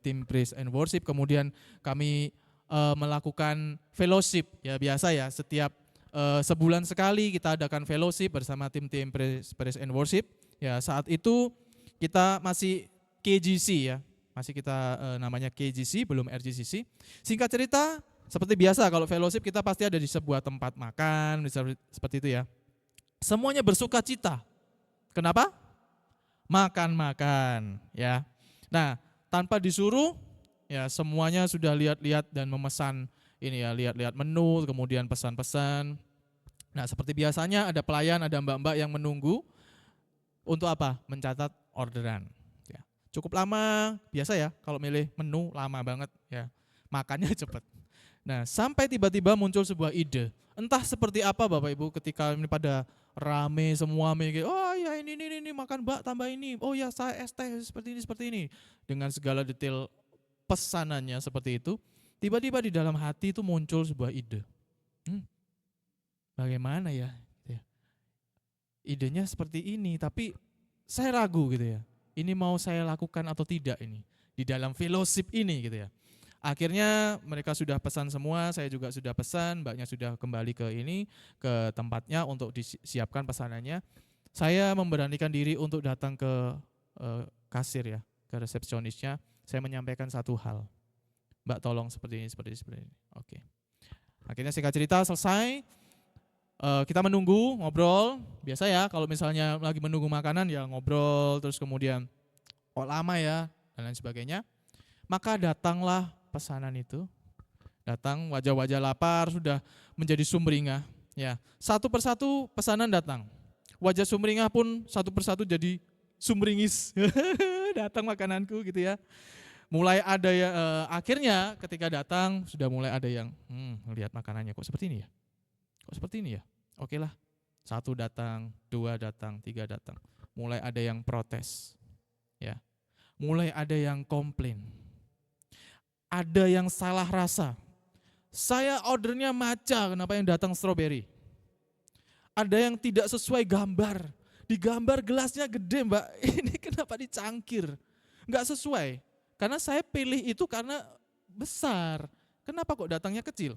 tim Praise and Worship, kemudian kami melakukan fellowship ya, biasa ya, setiap sebulan sekali kita adakan fellowship bersama tim-tim Praise and Worship. Ya, saat itu kita masih KGC ya, masih kita namanya KGC, belum RGCC. Singkat cerita, seperti biasa kalau fellowship kita pasti ada di sebuah tempat makan, seperti itu ya. Semuanya bersuka cita. Kenapa? Makan-makan ya. Nah, tanpa disuruh ya, semuanya sudah lihat-lihat dan memesan ini ya, lihat-lihat menu, kemudian pesan-pesan. Nah, seperti biasanya ada pelayan, ada mbak-mbak yang menunggu untuk apa? Mencatat orderan. Ya. Cukup lama, biasa ya, kalau milih menu lama banget ya. Makannya cepat. Nah, sampai tiba-tiba muncul sebuah ide. Entah seperti apa Bapak Ibu ketika ini pada rame semua mikir, oh ya ini makan mbak tambah ini, oh ya saya es teh seperti ini. Dengan segala detail pesanannya seperti itu, tiba-tiba di dalam hati itu muncul sebuah ide. Bagaimana ya? Idenya seperti ini, tapi saya ragu gitu ya. Ini mau saya lakukan atau tidak ini di dalam fellowship ini gitu ya. Akhirnya mereka sudah pesan semua, saya juga sudah pesan, mbaknya sudah kembali ke tempatnya untuk disiapkan pesanannya. Saya memberanikan diri untuk datang ke kasir ya, ke resepsionisnya. Saya menyampaikan satu hal, Mbak tolong seperti ini. Oke. Akhirnya singkat cerita selesai. Kita menunggu, ngobrol. Biasa ya kalau misalnya lagi menunggu makanan ya ngobrol, terus kemudian kok lama ya dan lain sebagainya. Maka datanglah pesanan itu. Datang wajah-wajah lapar sudah menjadi sumringah. Ya, satu persatu pesanan datang. Wajah sumringah pun satu persatu jadi sumringis. Datang makananku gitu ya. Mulai ada ya, akhirnya ketika datang sudah mulai ada yang lihat makanannya kok seperti ini ya. Kok seperti ini ya? Oke lah, 1 datang, 2 datang, 3 datang. Mulai ada yang protes, ya. Mulai ada yang komplain. Ada yang salah rasa. Saya ordernya matcha, kenapa yang datang strawberry? Ada yang tidak sesuai gambar. Di gambar gelasnya gede mbak, ini kenapa dicangkir? Enggak sesuai, karena saya pilih itu karena besar. Kenapa kok datangnya kecil?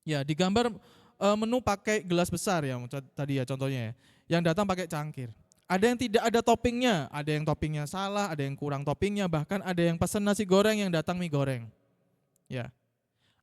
Ya di gambar menu pakai gelas besar ya tadi ya contohnya ya. Yang datang pakai cangkir. Ada yang tidak ada toppingnya, ada yang toppingnya salah, ada yang kurang toppingnya, bahkan ada yang pesan nasi goreng yang datang mie goreng. Ya.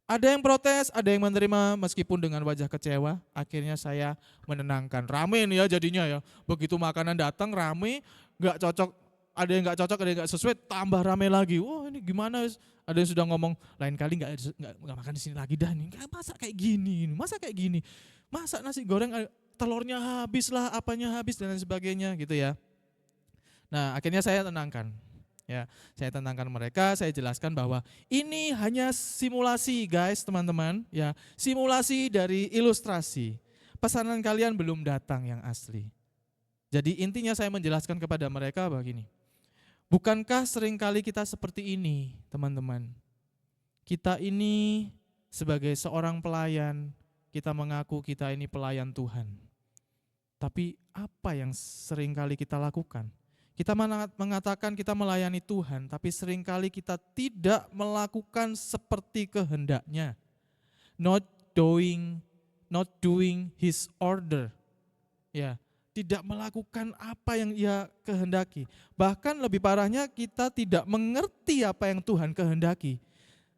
Ada yang protes, ada yang menerima meskipun dengan wajah kecewa. Akhirnya saya menenangkan. Rame nih ya jadinya ya. Begitu makanan datang rame, nggak cocok, ada yang nggak cocok, ada yang nggak sesuai, tambah rame lagi. Wah ini gimana? Ada yang sudah ngomong lain kali nggak makan di sini lagi dah nih. Masa kayak gini? Masa nasi goreng telurnya habis lah, apanya habis dan lain sebagainya gitu ya. Nah akhirnya saya tenangkan. Ya, saya tenangkan mereka, saya jelaskan bahwa ini hanya simulasi guys, teman-teman, ya, simulasi dari ilustrasi. Pesanan kalian belum datang yang asli. Jadi intinya saya menjelaskan kepada mereka begini. Bukankah seringkali kita seperti ini, teman-teman? Kita ini sebagai seorang pelayan, kita mengaku kita ini pelayan Tuhan. Tapi apa yang seringkali kita lakukan? Kita mengatakan kita melayani Tuhan, tapi seringkali kita tidak melakukan seperti kehendaknya. Not doing his order. Ya, tidak melakukan apa yang ia kehendaki. Bahkan lebih parahnya kita tidak mengerti apa yang Tuhan kehendaki.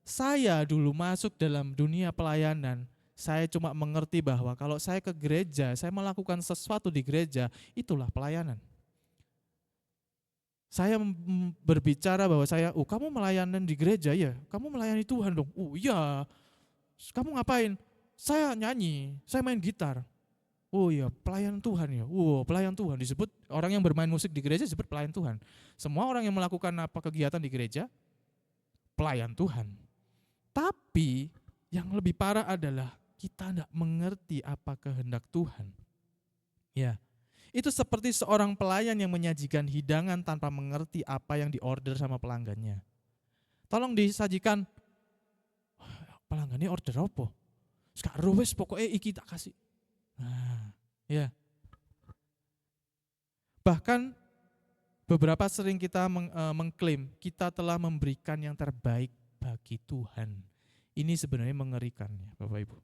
Saya dulu masuk dalam dunia pelayanan, saya cuma mengerti bahwa kalau saya ke gereja, saya melakukan sesuatu di gereja, itulah pelayanan. Saya berbicara bahwa kamu melayani di gereja ya, kamu melayani Tuhan dong. Iya, kamu ngapain? Saya nyanyi, saya main gitar. Oh iya, pelayan Tuhan ya. Wow, pelayan Tuhan disebut, orang yang bermain musik di gereja disebut pelayan Tuhan. Semua orang yang melakukan apa kegiatan di gereja, pelayan Tuhan. Tapi yang lebih parah adalah kita tidak mengerti apa kehendak Tuhan. Ya, itu seperti seorang pelayan yang menyajikan hidangan tanpa mengerti apa yang diorder sama pelanggannya. Tolong disajikan, pelanggannya order apa? Sekarang wes pokoknya iki tak kasih. Nah, ya. Bahkan beberapa sering kita mengklaim kita telah memberikan yang terbaik bagi Tuhan. Ini sebenarnya mengerikan ya Bapak Ibu.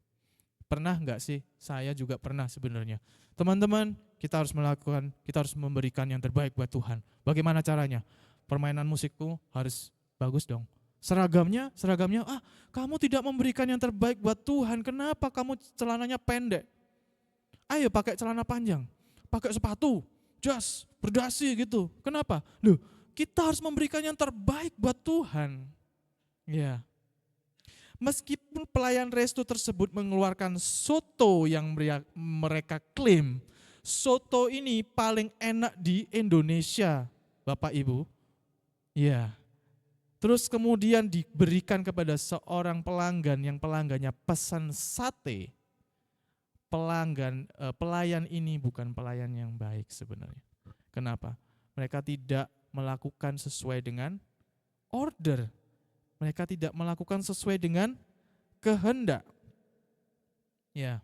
Pernah enggak sih? Saya juga pernah sebenarnya. Teman-teman, kita harus memberikan yang terbaik buat Tuhan. Bagaimana caranya? Permainan musikku harus bagus dong. Seragamnya, kamu tidak memberikan yang terbaik buat Tuhan. Kenapa kamu celananya pendek? Ayo pakai celana panjang, pakai sepatu, jas, berdasi gitu. Kenapa? Loh, kita harus memberikan yang terbaik buat Tuhan. Ya. Meskipun pelayan resto tersebut mengeluarkan soto yang mereka klaim, soto ini paling enak di Indonesia, Bapak Ibu. Ya. Terus kemudian diberikan kepada seorang pelanggan yang pelanggannya pesan sate. Pelayan ini bukan pelayan yang baik sebenarnya. Kenapa? Mereka tidak melakukan sesuai dengan order. Mereka tidak melakukan sesuai dengan kehendak. Ya.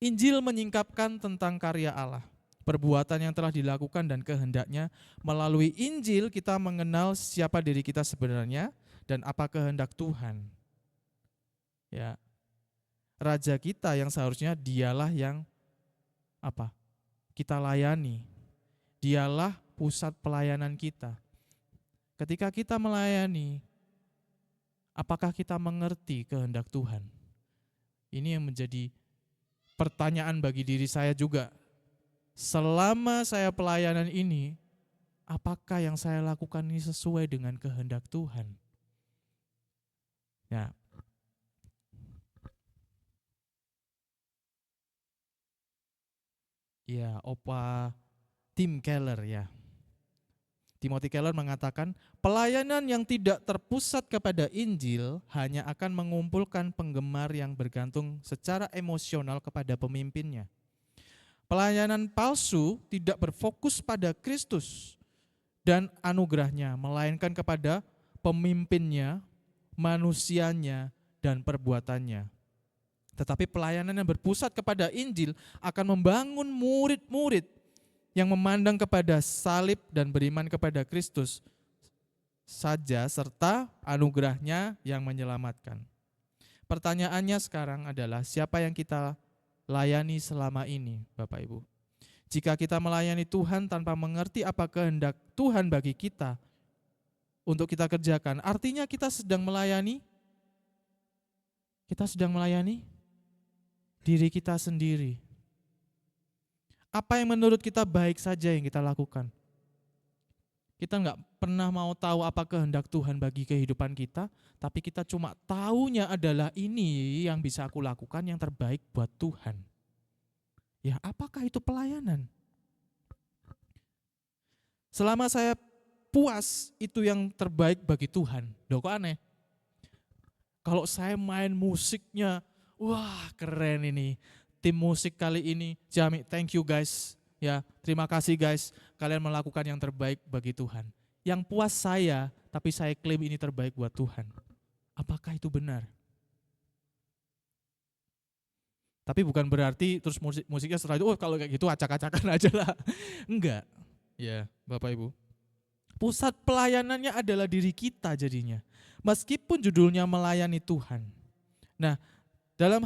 Injil menyingkapkan tentang karya Allah, perbuatan yang telah dilakukan dan kehendaknya. Melalui Injil kita mengenal siapa diri kita sebenarnya dan apa kehendak Tuhan. Ya. Raja kita yang seharusnya dialah yang kita layani. Dialah pusat pelayanan kita. Ketika kita melayani, apakah kita mengerti kehendak Tuhan? Ini yang menjadi pertanyaan bagi diri saya juga. Selama saya pelayanan ini, apakah yang saya lakukan ini sesuai dengan kehendak Tuhan? Ya. Ya, Opa Tim Keller ya. Timothy Keller mengatakan, pelayanan yang tidak terpusat kepada Injil hanya akan mengumpulkan penggemar yang bergantung secara emosional kepada pemimpinnya. Pelayanan palsu tidak berfokus pada Kristus dan anugerahnya, melainkan kepada pemimpinnya, manusianya, dan perbuatannya. Tetapi pelayanan yang berpusat kepada Injil akan membangun murid-murid yang memandang kepada salib dan beriman kepada Kristus saja serta anugerahnya yang menyelamatkan. Pertanyaannya sekarang adalah siapa yang kita layani selama ini, Bapak Ibu? Jika kita melayani Tuhan tanpa mengerti apa kehendak Tuhan bagi kita untuk kita kerjakan, artinya kita sedang melayani diri kita sendiri. Apa yang menurut kita baik saja yang kita lakukan. Kita enggak pernah mau tahu apa kehendak Tuhan bagi kehidupan kita, tapi kita cuma taunya adalah ini yang bisa aku lakukan yang terbaik buat Tuhan. Ya, apakah itu pelayanan? Selama saya puas itu yang terbaik bagi Tuhan. Loh kok aneh? Kalau saya main musiknya, wah keren ini. Tim musik kali ini, Jami, thank you guys. Ya, terima kasih guys, kalian melakukan yang terbaik bagi Tuhan. Yang puas saya, tapi saya klaim ini terbaik buat Tuhan. Apakah itu benar? Tapi bukan berarti terus musiknya setelah itu, kalau kayak gitu acak-acakan aja lah. Enggak, ya Bapak Ibu. Pusat pelayanannya adalah diri kita jadinya. Meskipun judulnya melayani Tuhan. Nah, dalam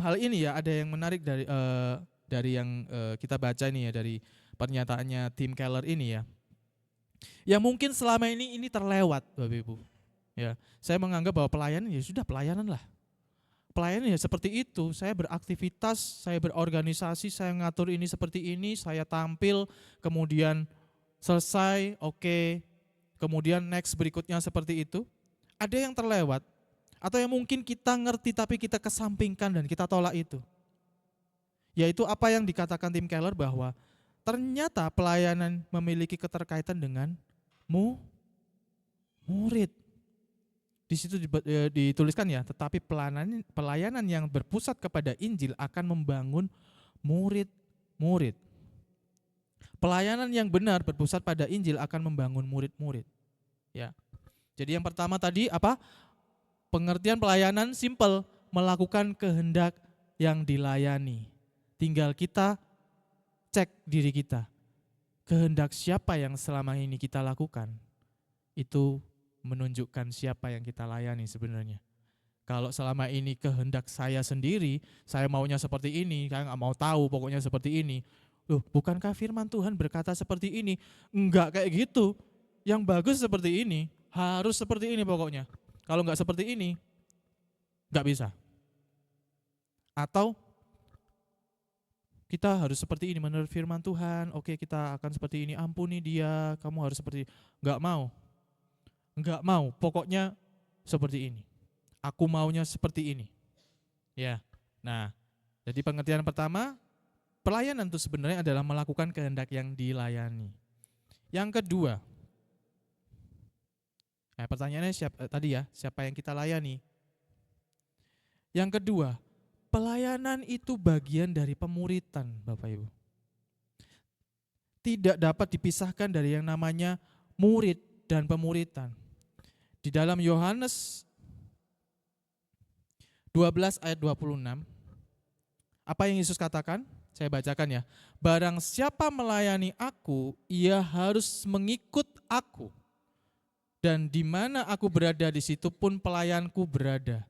hal ini ya ada yang menarik dari yang kita baca ini ya, dari pernyataannya Tim Keller ini ya. Yang mungkin selama ini terlewat Bapak Ibu. Ya, saya menganggap bahwa pelayanan ya sudah pelayanan lah. Pelayanan ya seperti itu, saya beraktivitas, saya berorganisasi, saya ngatur ini seperti ini, saya tampil, kemudian selesai, oke, kemudian next berikutnya seperti itu. Ada yang terlewat, atau yang mungkin kita ngerti tapi kita kesampingkan dan kita tolak itu. Yaitu apa yang dikatakan Tim Keller bahwa ternyata pelayanan memiliki keterkaitan dengan murid. Di situ dituliskan ya, tetapi pelayanan yang berpusat kepada Injil akan membangun murid-murid. Pelayanan yang benar berpusat pada Injil akan membangun murid-murid. Ya. Jadi yang pertama tadi apa? Pengertian pelayanan simple, melakukan kehendak yang dilayani. Tinggal kita cek diri kita. Kehendak siapa yang selama ini kita lakukan? Itu menunjukkan siapa yang kita layani sebenarnya. Kalau selama ini kehendak saya sendiri, saya maunya seperti ini, saya nggak mau tahu pokoknya seperti ini. Loh, bukankah firman Tuhan berkata seperti ini? Enggak kayak gitu. Yang bagus seperti ini, harus seperti ini pokoknya. Kalau nggak seperti ini, nggak bisa. Atau kita harus seperti ini menurut firman Tuhan. Oke, kita akan seperti ini. Ampuni dia, kamu harus seperti ini. Enggak mau, pokoknya seperti ini. Aku maunya seperti ini. Ya. Nah, jadi pengertian pertama, pelayanan itu sebenarnya adalah melakukan kehendak yang dilayani. Yang kedua, pertanyaannya siapa yang kita layani? Yang kedua, pelayanan itu bagian dari pemuritan, Bapak Ibu. Tidak dapat dipisahkan dari yang namanya murid dan pemuritan. Di dalam Yohanes 12 ayat 26, apa yang Yesus katakan? Saya bacakan ya. Barang siapa melayani aku, ia harus mengikut aku. Dan di mana aku berada, di situ pun pelayanku berada.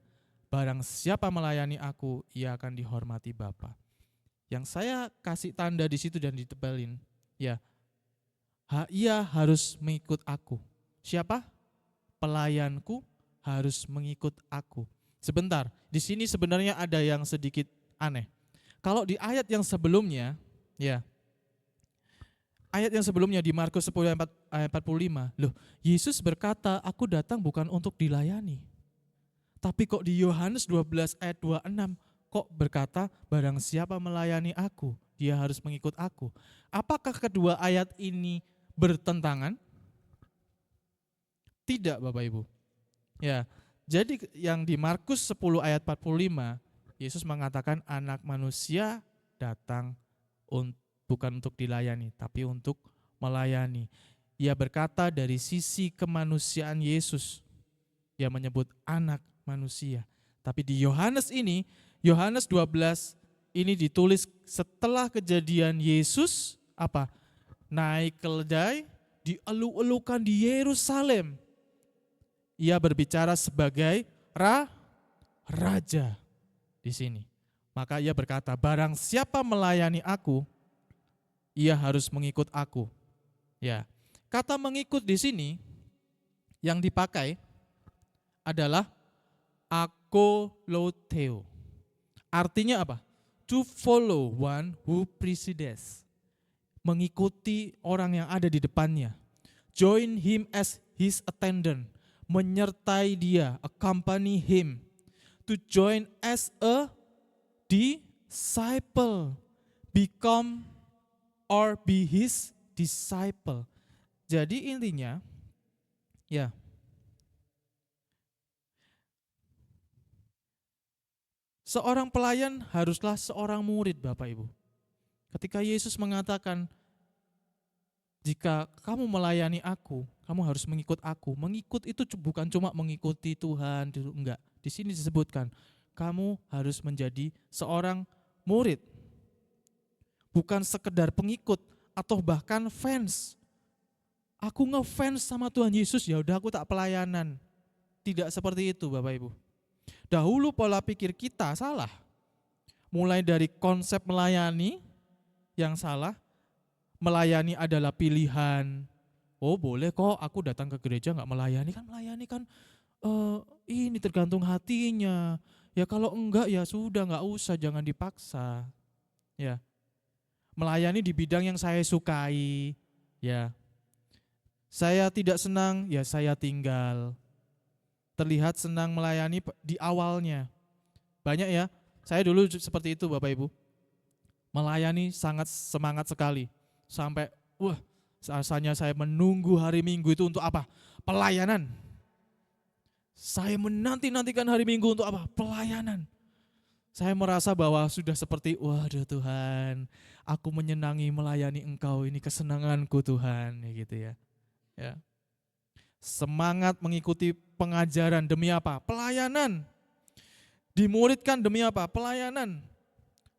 Barang siapa melayani aku, ia akan dihormati Bapa. Yang saya kasih tanda di situ dan ditebelin, ya, ia harus mengikut aku. Siapa? Pelayanku harus mengikut aku. Sebentar, di sini sebenarnya ada yang sedikit aneh. Kalau di ayat yang sebelumnya, ya, ayat yang sebelumnya di Markus 10 ayat 45, loh, Yesus berkata, aku datang bukan untuk dilayani. Tapi kok di Yohanes 12 ayat 26, kok berkata, barang siapa melayani aku, dia harus mengikut aku. Apakah kedua ayat ini bertentangan? Tidak, Bapak Ibu. Ya, jadi yang di Markus 10 ayat 45, Yesus mengatakan anak manusia datang bukan untuk dilayani, tapi untuk melayani. Ia berkata dari sisi kemanusiaan Yesus. Dia menyebut anak manusia. Tapi di Yohanes ini, Yohanes 12 ini ditulis setelah kejadian Yesus apa? Naik keledai, dielu-elukan di Yerusalem. Ia berbicara sebagai raja di sini. Maka ia berkata, barang siapa melayani aku, ia harus mengikut aku. Ya, kata mengikut di sini yang dipakai adalah akoloteo. Artinya apa? To follow one who precedes. Mengikuti orang yang ada di depannya. Join him as his attendant. Menyertai dia, accompany him. To join as a disciple. Become or be his disciple. Jadi intinya, ya, seorang pelayan haruslah seorang murid, Bapak Ibu. Ketika Yesus mengatakan, jika kamu melayani aku, kamu harus mengikut aku. Mengikut itu bukan cuma mengikuti Tuhan, enggak. Di sini disebutkan, kamu harus menjadi seorang murid. Bukan sekedar pengikut atau bahkan fans. Aku ngefans sama Tuhan Yesus, ya udah aku tak pelayanan. Tidak seperti itu, Bapak Ibu. Dahulu pola pikir kita salah. Mulai dari konsep melayani yang salah, melayani adalah pilihan. Oh boleh kok aku datang ke gereja gak melayani kan ini tergantung hatinya. Ya kalau enggak ya sudah gak usah, jangan dipaksa. Ya, melayani di bidang yang saya sukai. Ya, saya tidak senang ya saya tinggal. Terlihat senang melayani di awalnya. Banyak ya, saya dulu seperti itu Bapak Ibu. melayani sangat semangat sekali. Sampai, rasanya saya menunggu hari Minggu itu untuk apa? Pelayanan. Saya menanti-nantikan hari Minggu untuk apa? Pelayanan. Saya merasa bahwa sudah seperti, waduh Tuhan, aku menyenangi melayani Engkau, ini kesenanganku Tuhan, ya gitu ya. Ya. Semangat mengikuti pengajaran demi apa? Pelayanan. Dimuridkan demi apa? Pelayanan.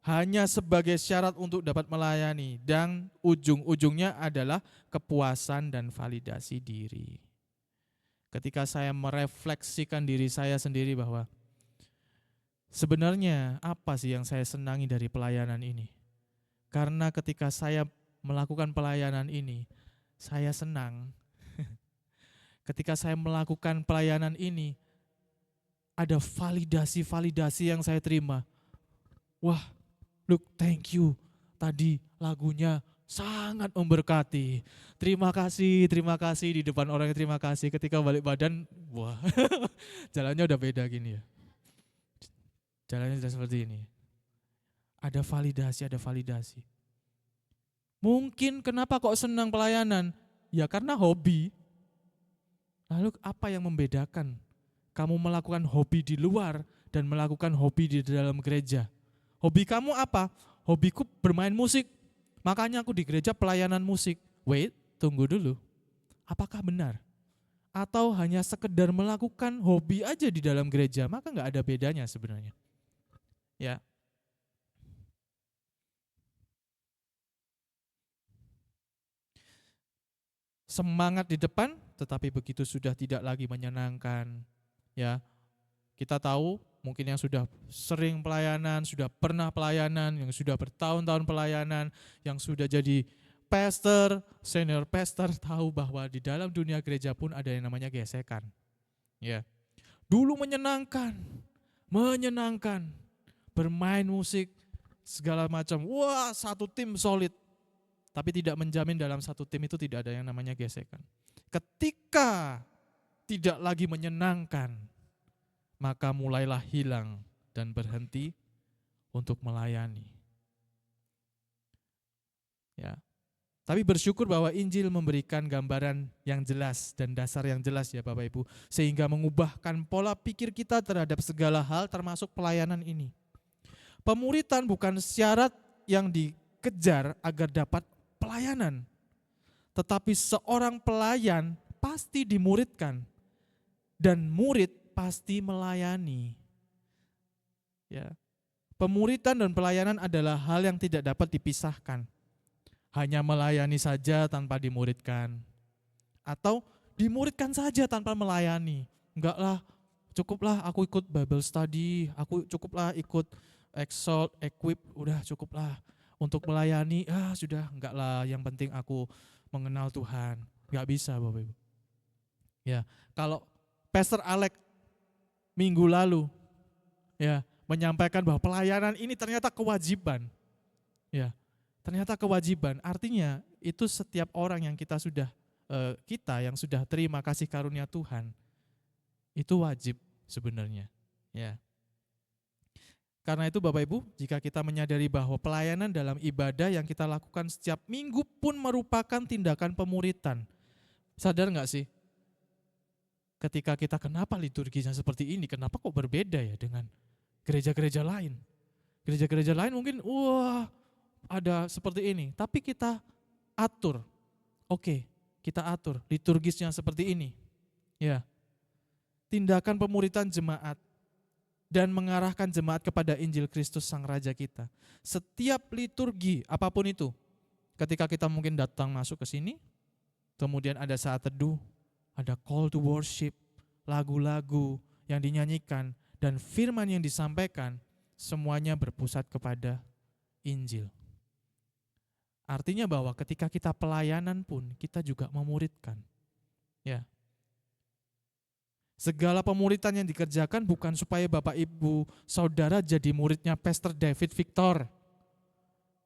Hanya sebagai syarat untuk dapat melayani dan ujung-ujungnya adalah kepuasan dan validasi diri. Ketika saya merefleksikan diri saya sendiri bahwa sebenarnya apa sih yang saya senangi dari pelayanan ini? Karena ketika saya melakukan pelayanan ini, saya senang. Ketika saya melakukan pelayanan ini, ada validasi-validasi yang saya terima. Wah, look, thank you. Tadi lagunya sangat memberkati. Terima kasih di depan orang yang terima kasih. Ketika balik badan, wah, jalannya udah beda gini ya. Jalannya sudah seperti ini. Ada validasi. Mungkin kenapa kok senang pelayanan? Ya karena hobi. Lalu apa yang membedakan kamu melakukan hobi di luar dan melakukan hobi di dalam gereja? Hobi kamu apa? Hobiku bermain musik. Makanya aku di gereja pelayanan musik. Wait, tunggu dulu. Apakah benar? Atau hanya sekedar melakukan hobi aja di dalam gereja? Maka nggak ada bedanya sebenarnya. Ya. Semangat di depan, tetapi begitu sudah tidak lagi menyenangkan. Ya, kita tahu mungkin yang sudah sering pelayanan, sudah pernah pelayanan, yang sudah bertahun-tahun pelayanan, yang sudah jadi pastor, senior pastor, tahu bahwa di dalam dunia gereja pun ada yang namanya gesekan. Ya, dulu menyenangkan, bermain musik, segala macam. Wah, satu tim solid. Tapi tidak menjamin dalam satu tim itu tidak ada yang namanya gesekan. Ketika tidak lagi menyenangkan, maka mulailah hilang dan berhenti untuk melayani. Ya. Tapi bersyukur bahwa Injil memberikan gambaran yang jelas dan dasar yang jelas ya Bapak Ibu. Sehingga mengubahkan pola pikir kita terhadap segala hal termasuk pelayanan ini. Pemuritan bukan syarat yang dikejar agar dapat pelayanan. Tetapi seorang pelayan pasti dimuridkan. Dan murid pasti melayani. Ya. Pemuritan dan pelayanan adalah hal yang tidak dapat dipisahkan. Hanya melayani saja tanpa dimuridkan. Atau dimuridkan saja tanpa melayani. Enggaklah, cukuplah aku ikut Bible study, aku cukuplah ikut Exalt, Equip, udah cukuplah. Untuk melayani, sudah enggaklah, yang penting aku mengenal Tuhan. Enggak bisa Bapak Ibu. Ya, kalau Pastor Alex minggu lalu ya menyampaikan bahwa pelayanan ini ternyata kewajiban. Ya, ternyata kewajiban. Artinya itu setiap orang yang kita yang sudah terima kasih karunia Tuhan itu wajib sebenarnya. Ya. Karena itu Bapak Ibu, jika kita menyadari bahwa pelayanan dalam ibadah yang kita lakukan setiap minggu pun merupakan tindakan pemuritan. Sadar enggak sih? Ketika kita kenapa liturginya seperti ini, kenapa kok berbeda ya dengan gereja-gereja lain? Gereja-gereja lain mungkin ada seperti ini, tapi kita atur. Oke, kita atur liturgisnya seperti ini. Ya. Tindakan pemuritan jemaat dan mengarahkan jemaat kepada Injil Kristus Sang Raja kita. Setiap liturgi apapun itu, ketika kita mungkin datang masuk ke sini, kemudian ada saat teduh, ada call to worship, lagu-lagu yang dinyanyikan, dan firman yang disampaikan, semuanya berpusat kepada Injil. Artinya bahwa ketika kita pelayanan pun, kita juga memuridkan. Ya. Segala pemuritan yang dikerjakan bukan supaya Bapak Ibu Saudara jadi muridnya Pastor David Victor.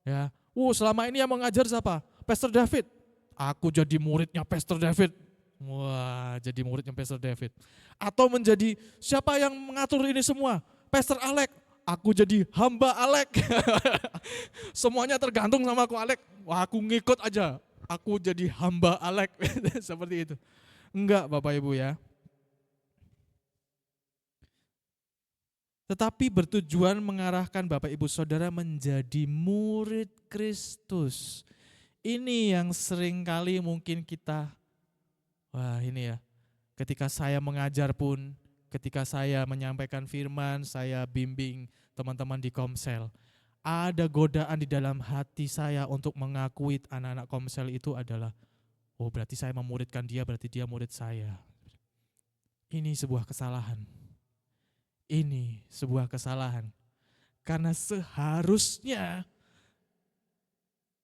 Ya, selama ini yang mengajar siapa? Pastor David. Aku jadi muridnya Pastor David. Wah, jadi muridnya Pastor David. Atau menjadi siapa yang mengatur ini semua? Pastor Alex. Aku jadi hamba Alex. Semuanya tergantung sama aku Alek. Wah aku ngikut aja. Aku jadi hamba Alek. Seperti itu. Enggak Bapak Ibu ya. Tetapi bertujuan mengarahkan Bapak Ibu Saudara menjadi murid Kristus. Ini yang sering kali mungkin kita, wah ini ya, ketika saya mengajar pun, ketika saya menyampaikan firman, saya bimbing teman-teman di Komsel, ada godaan di dalam hati saya untuk mengakui anak-anak Komsel itu adalah, oh berarti saya memuridkan dia, berarti dia murid saya. Ini sebuah kesalahan. Ini sebuah kesalahan. Karena seharusnya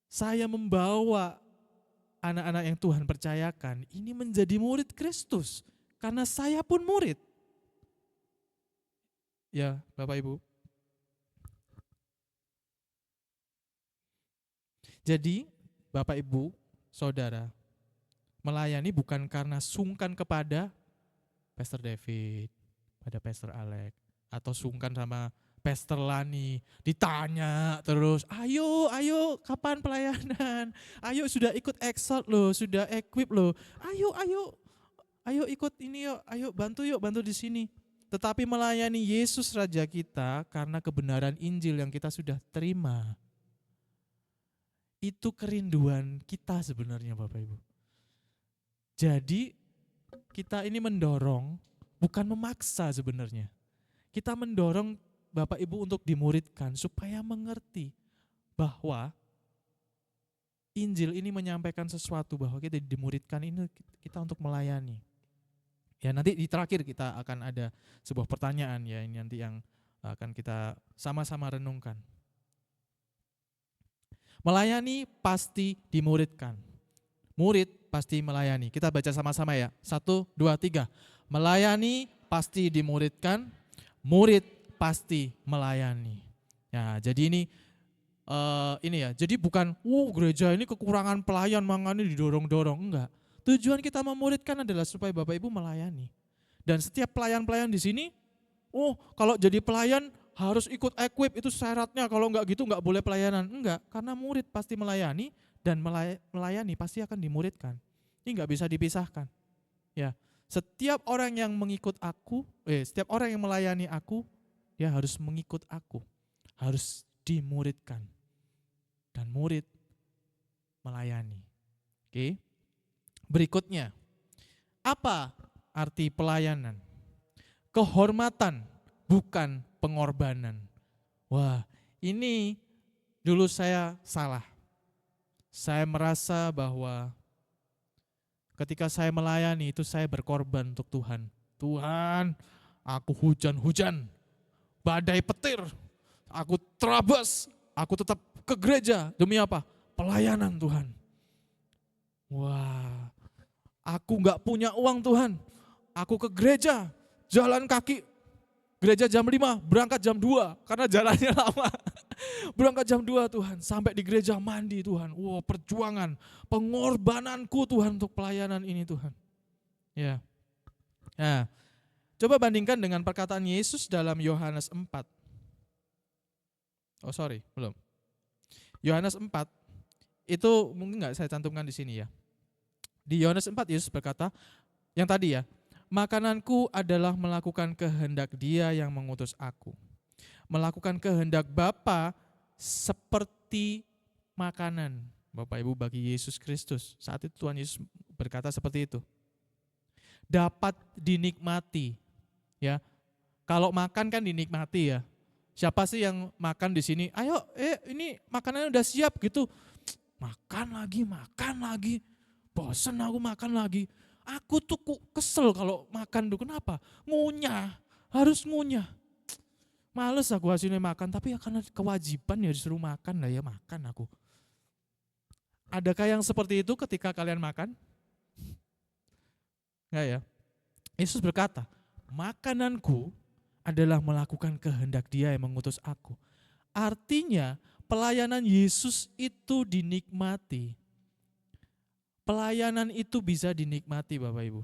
saya membawa anak-anak yang Tuhan percayakan ini menjadi murid Kristus. Karena saya pun murid. Ya Bapak Ibu. Jadi Bapak Ibu, Saudara, melayani bukan karena sungkan kepada Pastor David, pada Pastor Alek, atau sungkan sama Pastor Lani, ditanya terus, ayo kapan pelayanan, ayo sudah ikut exalt loh, sudah equip loh, ayo ikut ini yuk, ayo bantu di sini. Tetapi melayani Yesus Raja kita karena kebenaran Injil yang kita sudah terima. Itu kerinduan kita sebenarnya Bapak Ibu. Jadi kita ini mendorong, bukan memaksa sebenarnya. Kita mendorong Bapak Ibu untuk dimuridkan supaya mengerti bahwa Injil ini menyampaikan sesuatu bahwa kita dimuridkan ini kita untuk melayani. Ya nanti di terakhir kita akan ada sebuah pertanyaan ya ini nanti yang akan kita sama-sama renungkan. Melayani pasti dimuridkan. Murid pasti melayani. Kita baca sama-sama ya. 1, 2, 3. Melayani pasti dimuridkan. Murid pasti melayani. Ya, jadi ini ya. Jadi bukan, gereja ini kekurangan pelayan, makanya didorong-dorong, enggak. Tujuan kita memuridkan adalah supaya Bapak Ibu melayani. Dan setiap pelayan-pelayan di sini, kalau jadi pelayan harus ikut equip, itu syaratnya, kalau enggak gitu enggak boleh pelayanan. Enggak, karena murid pasti melayani dan melayani pasti akan dimuridkan. Ini enggak bisa dipisahkan. Ya, setiap orang yang mengikut aku, setiap orang yang melayani aku, dia harus mengikut aku, harus dimuridkan. Dan murid melayani. Oke. Berikutnya, apa arti pelayanan? Kehormatan, bukan pengorbanan. Wah, ini dulu saya salah. Saya merasa bahwa ketika saya melayani itu saya berkorban untuk Tuhan. Tuhan, aku hujan-hujan, badai petir, aku terabas, aku tetap ke gereja. Demi apa? Pelayanan Tuhan. Wah, aku gak punya uang Tuhan. Aku ke gereja, jalan kaki. Gereja jam 5, berangkat jam 2 karena jalannya lama. Berangkat jam 2 Tuhan, sampai di gereja mandi Tuhan. Wow, perjuangan, pengorbananku Tuhan untuk pelayanan ini Tuhan. Ya. Nah, coba bandingkan dengan perkataan Yesus dalam Yohanes 4. Belum. Yohanes 4 itu mungkin enggak saya cantumkan di sini ya. Di Yohanes 4 Yesus berkata, yang tadi ya, makananku adalah melakukan kehendak Dia yang mengutus aku. Melakukan kehendak Bapa seperti makanan. Bapak Ibu bagi Yesus Kristus. Saat itu Tuhan Yesus berkata seperti itu. Dapat dinikmati. Ya. Kalau makan kan dinikmati ya. Siapa sih yang makan di sini? Ayo, ini makanannya udah siap gitu. Makan lagi. Bosen aku makan lagi. Aku tuh kesel kalau makan tuh, kenapa? Ngunyah, harus ngunyah. Males aku hasilnya makan, tapi ya karena kewajiban ya disuruh makan lah ya makan aku. Adakah yang seperti itu ketika kalian makan? Enggak ya. Yesus berkata, makananku adalah melakukan kehendak Dia yang mengutus aku. Artinya pelayanan Yesus itu dinikmati. Pelayanan itu bisa dinikmati Bapak Ibu.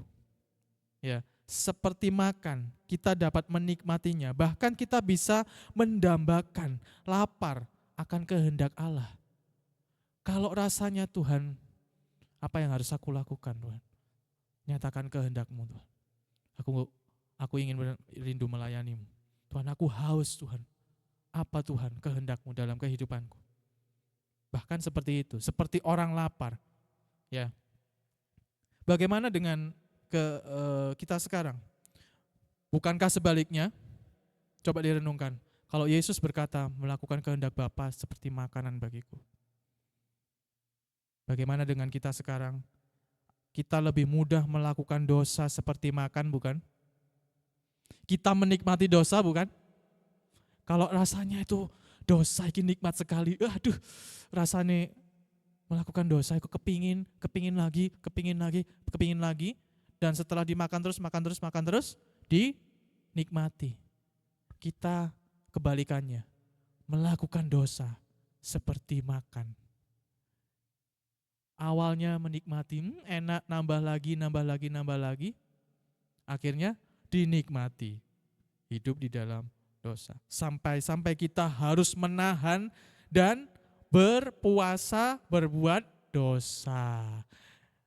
Ya, seperti makan, kita dapat menikmatinya. Bahkan kita bisa mendambakan lapar akan kehendak Allah. Kalau rasanya Tuhan, apa yang harus aku lakukan Tuhan? Nyatakan kehendak-Mu Tuhan. Aku ingin rindu melayani-Mu. Tuhan, aku haus Tuhan. Apa Tuhan kehendak-Mu dalam kehidupanku? Bahkan seperti itu, seperti orang lapar. Ya. Bagaimana dengan kita sekarang? Bukankah sebaliknya? Coba direnungkan. Kalau Yesus berkata melakukan kehendak Bapa seperti makanan bagiku. Bagaimana dengan kita sekarang? Kita lebih mudah melakukan dosa seperti makan, bukan? Kita menikmati dosa, bukan? Kalau rasanya itu dosa ini nikmat sekali. Aduh, rasanya melakukan dosa aku kepingin lagi. Dan setelah dimakan terus, dinikmati. Kita kebalikannya, melakukan dosa seperti makan. Awalnya menikmati, enak, nambah lagi. Akhirnya dinikmati. Hidup di dalam dosa. Sampai kita harus menahan dan berpuasa berbuat dosa.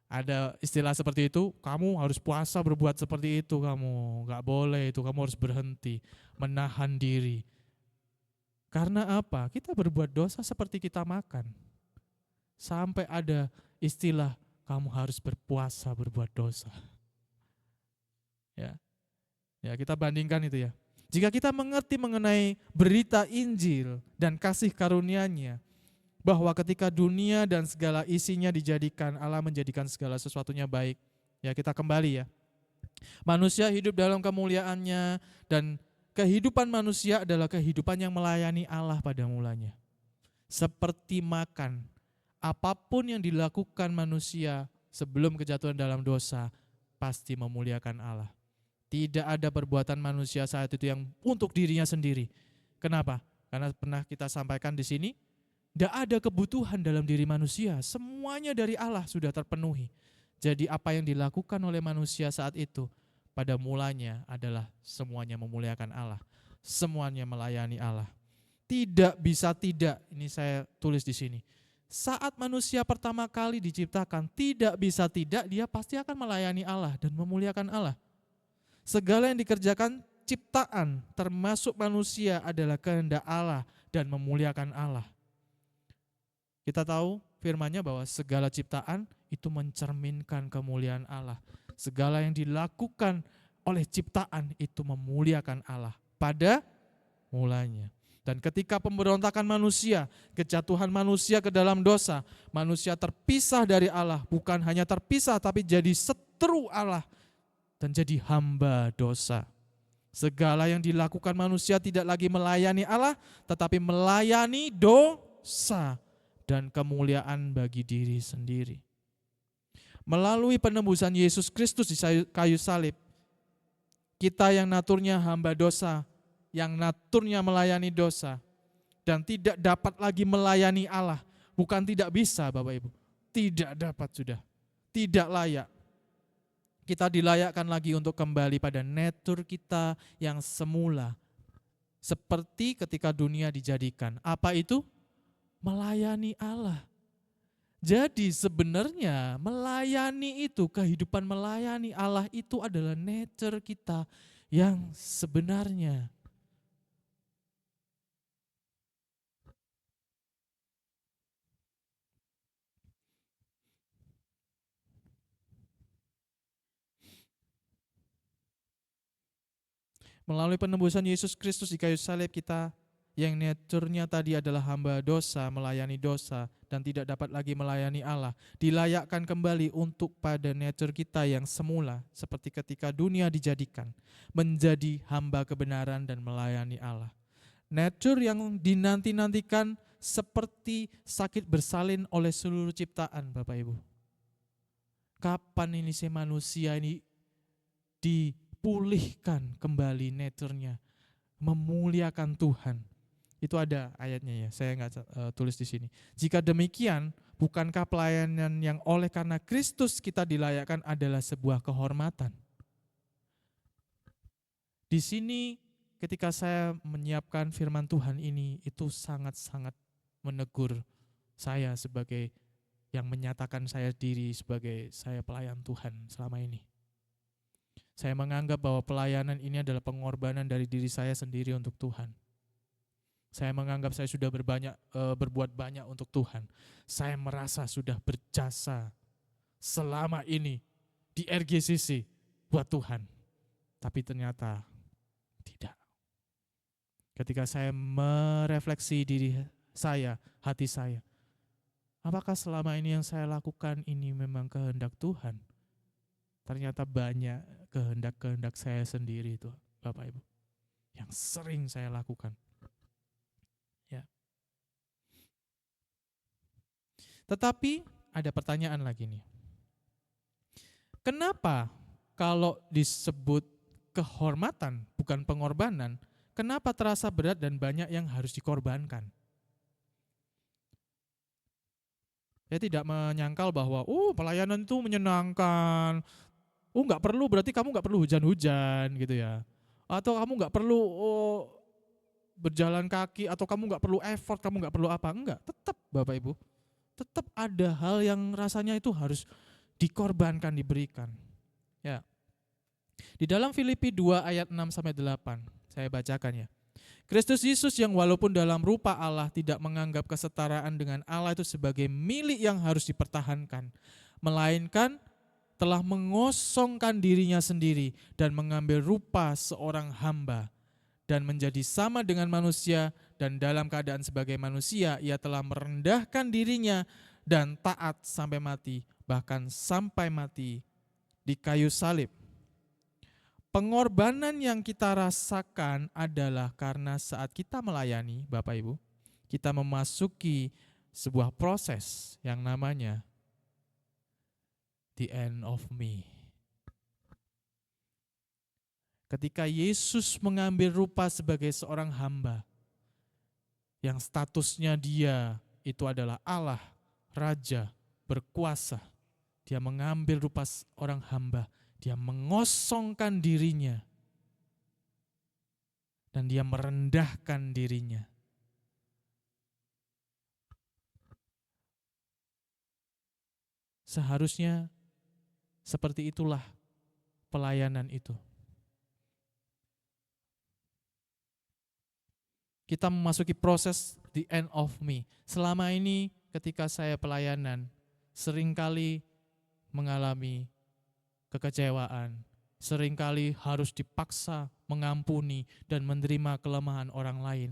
Ada istilah seperti itu, kamu harus puasa berbuat seperti itu, kamu gak boleh itu, kamu harus berhenti, menahan diri. Karena apa? Kita berbuat dosa seperti kita makan. Sampai ada istilah, kamu harus berpuasa berbuat dosa. Ya, kita bandingkan itu ya. Jika kita mengerti mengenai berita Injil dan kasih karunia-Nya, bahwa ketika dunia dan segala isinya dijadikan, Allah menjadikan segala sesuatunya baik. Ya, kita kembali ya. Manusia hidup dalam kemuliaannya dan kehidupan manusia adalah kehidupan yang melayani Allah pada mulanya. Seperti makan, apapun yang dilakukan manusia sebelum kejatuhan dalam dosa pasti memuliakan Allah. Tidak ada perbuatan manusia saat itu yang untuk dirinya sendiri. Kenapa? Karena pernah kita sampaikan di sini, tidak ada kebutuhan dalam diri manusia, semuanya dari Allah sudah terpenuhi. Jadi apa yang dilakukan oleh manusia saat itu pada mulanya adalah semuanya memuliakan Allah, semuanya melayani Allah. Tidak bisa tidak, ini saya tulis di sini. Saat manusia pertama kali diciptakan, tidak bisa tidak, dia pasti akan melayani Allah dan memuliakan Allah. Segala yang dikerjakan ciptaan, termasuk manusia, adalah kehendak Allah dan memuliakan Allah. Kita tahu firman-Nya bahwa segala ciptaan itu mencerminkan kemuliaan Allah. Segala yang dilakukan oleh ciptaan itu memuliakan Allah pada mulanya. Dan ketika pemberontakan manusia, kejatuhan manusia ke dalam dosa, manusia terpisah dari Allah, bukan hanya terpisah tapi jadi seteru Allah dan jadi hamba dosa. Segala yang dilakukan manusia tidak lagi melayani Allah, tetapi melayani dosa dan kemuliaan bagi diri sendiri. Melalui penebusan Yesus Kristus di kayu salib, kita yang naturnya hamba dosa, yang naturnya melayani dosa, dan tidak dapat lagi melayani Allah. Bukan tidak bisa Bapak Ibu, tidak dapat sudah, tidak layak. Kita dilayakkan lagi untuk kembali pada natur kita yang semula. Seperti ketika dunia dijadikan. Apa itu? Melayani Allah. Jadi sebenarnya melayani itu, kehidupan melayani Allah itu adalah nature kita yang sebenarnya. Melalui penebusan Yesus Kristus di kayu salib, kita yang nature-nya tadi adalah hamba dosa, melayani dosa, dan tidak dapat lagi melayani Allah, dilayakkan kembali untuk pada nature kita yang semula, seperti ketika dunia dijadikan, menjadi hamba kebenaran dan melayani Allah. Nature yang dinanti-nantikan seperti sakit bersalin oleh seluruh ciptaan, Bapak Ibu. Kapan ini si manusia ini dipulihkan kembali nature-nya, memuliakan Tuhan. Itu ada ayatnya ya, saya nggak tulis di sini. Jika demikian, bukankah pelayanan yang oleh karena Kristus kita dilayakkan adalah sebuah kehormatan? Di sini ketika saya menyiapkan firman Tuhan ini, itu sangat-sangat menegur saya sebagai yang menyatakan saya diri sebagai saya pelayan Tuhan selama ini. Saya menganggap bahwa pelayanan ini adalah pengorbanan dari diri saya sendiri untuk Tuhan. Saya menganggap saya sudah berbuat banyak untuk Tuhan. Saya merasa sudah berjasa selama ini di RGCC buat Tuhan. Tapi ternyata tidak. Ketika saya merefleksi diri saya, hati saya, apakah selama ini yang saya lakukan ini memang kehendak Tuhan? Ternyata banyak kehendak-kehendak saya sendiri itu, Bapak Ibu, yang sering saya lakukan. Ya. Tetapi ada pertanyaan lagi nih. Kenapa kalau disebut kehormatan bukan pengorbanan, kenapa terasa berat dan banyak yang harus dikorbankan? Saya tidak menyangkal bahwa pelayanan itu menyenangkan. Nggak perlu, berarti kamu nggak perlu hujan-hujan gitu ya. Atau kamu nggak perlu berjalan kaki, atau kamu nggak perlu effort, kamu nggak perlu apa. Enggak, tetap Bapak Ibu. Tetap ada hal yang rasanya itu harus dikorbankan, diberikan. Ya. Di dalam Filipi 2 ayat 6-8, saya bacakan ya. Kristus Yesus yang walaupun dalam rupa Allah tidak menganggap kesetaraan dengan Allah itu sebagai milik yang harus dipertahankan, melainkan telah mengosongkan dirinya sendiri dan mengambil rupa seorang hamba dan menjadi sama dengan manusia, dan dalam keadaan sebagai manusia ia telah merendahkan dirinya dan taat sampai mati, bahkan sampai mati di kayu salib. Pengorbanan yang kita rasakan adalah karena saat kita melayani, Bapak Ibu, kita memasuki sebuah proses yang namanya the end of me. Ketika Yesus mengambil rupa sebagai seorang hamba, yang statusnya dia itu adalah Allah, Raja, berkuasa. Dia mengambil rupa seorang hamba, dia mengosongkan dirinya, dan dia merendahkan dirinya. Seharusnya seperti itulah pelayanan itu. Kita memasuki proses the end of me. Selama ini ketika saya pelayanan, seringkali mengalami kekecewaan, seringkali harus dipaksa mengampuni dan menerima kelemahan orang lain.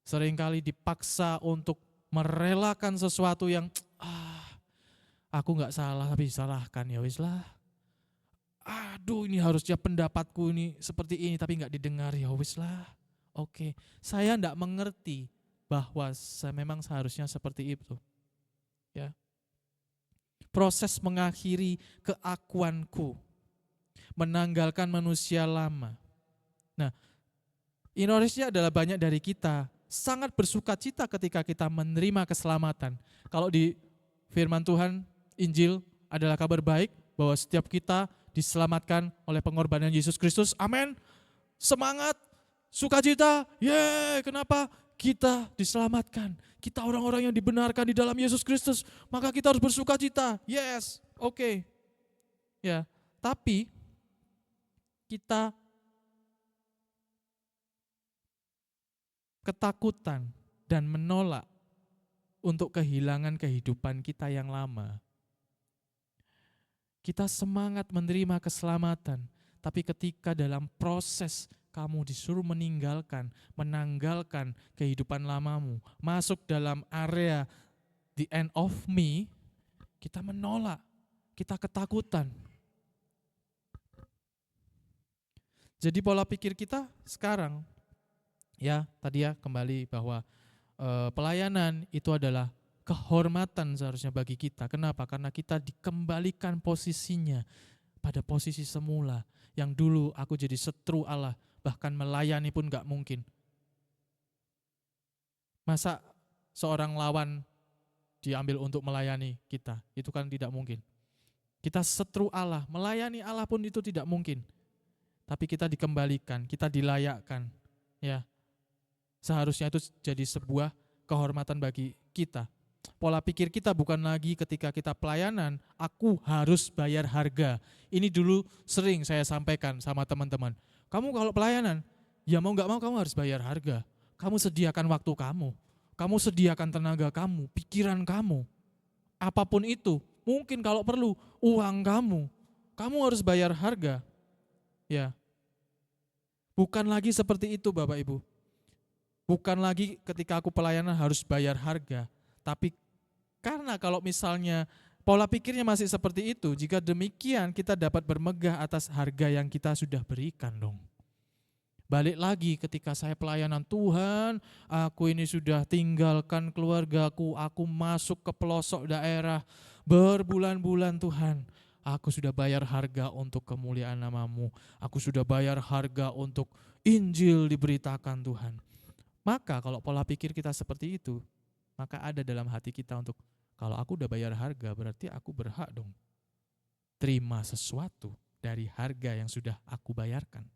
Seringkali dipaksa untuk merelakan sesuatu yang aku nggak salah tapi salahkan, ya wis lah. Aduh, ini harusnya pendapatku ini seperti ini tapi nggak didengar, ya wis lah. Oke, saya nggak mengerti bahwa saya memang seharusnya seperti itu. Ya. Proses mengakhiri keakuanku, menanggalkan manusia lama. Nah, ironisnya adalah banyak dari kita sangat bersuka cita ketika kita menerima keselamatan. Kalau di firman Tuhan, Injil adalah kabar baik bahwa setiap kita diselamatkan oleh pengorbanan Yesus Kristus. Amin. Semangat, sukacita. Yeay, kenapa? Kita diselamatkan. Kita orang-orang yang dibenarkan di dalam Yesus Kristus. Maka kita harus bersukacita. Yes, oke. Ya, tapi kita ketakutan dan menolak untuk kehilangan kehidupan kita yang lama. Kita semangat menerima keselamatan, tapi ketika dalam proses kamu disuruh menanggalkan kehidupan lamamu, masuk dalam area the end of me, kita menolak, kita ketakutan. Jadi pola pikir kita sekarang, ya tadi ya kembali bahwa pelayanan itu adalah kehormatan seharusnya bagi kita. Kenapa? Karena kita dikembalikan posisinya pada posisi semula. Yang dulu aku jadi setru Allah, bahkan melayani pun gak mungkin. Masa seorang lawan diambil untuk melayani kita? Itu kan tidak mungkin. Kita setru Allah, melayani Allah pun itu tidak mungkin. Tapi kita dikembalikan, kita dilayakkan. Ya, seharusnya itu jadi sebuah kehormatan bagi kita. Pola pikir kita bukan lagi ketika kita pelayanan, aku harus bayar harga. Ini dulu sering saya sampaikan sama teman-teman. Kamu kalau pelayanan, ya mau gak mau kamu harus bayar harga. Kamu sediakan waktu kamu sediakan tenaga kamu, pikiran kamu. Apapun itu, mungkin kalau perlu uang kamu harus bayar harga. Ya. Bukan lagi seperti itu Bapak Ibu. Bukan lagi ketika aku pelayanan harus bayar harga, tapi karena kalau misalnya pola pikirnya masih seperti itu, jika demikian kita dapat bermegah atas harga yang kita sudah berikan dong. Balik lagi ketika saya pelayanan, Tuhan, aku ini sudah tinggalkan keluargaku, aku masuk ke pelosok daerah berbulan-bulan Tuhan. Aku sudah bayar harga untuk kemuliaan nama-Mu. Aku sudah bayar harga untuk Injil diberitakan Tuhan. Maka kalau pola pikir kita seperti itu, maka ada dalam hati kita untuk, kalau aku udah bayar harga berarti aku berhak dong terima sesuatu dari harga yang sudah aku bayarkan.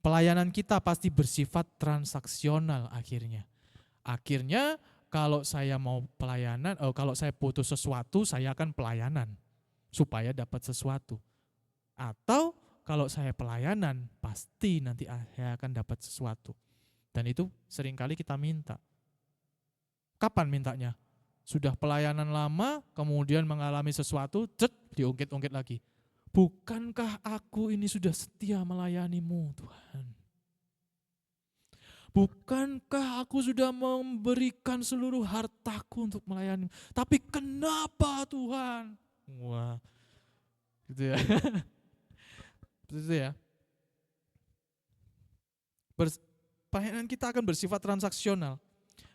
Pelayanan kita pasti bersifat transaksional akhirnya. Akhirnya kalau saya mau pelayanan, kalau saya butuh sesuatu, saya akan pelayanan supaya dapat sesuatu. Atau kalau saya pelayanan, pasti nanti saya akan dapat sesuatu. Dan itu seringkali kita minta. Kapan mintanya? Sudah pelayanan lama, kemudian mengalami sesuatu, diungkit-ungkit lagi. Bukankah aku ini sudah setia melayani-Mu Tuhan? Bukankah aku sudah memberikan seluruh hartaku untuk melayani? Tapi kenapa Tuhan? Wah, gitu ya. Gitu ya. Pelayanan kita akan bersifat transaksional.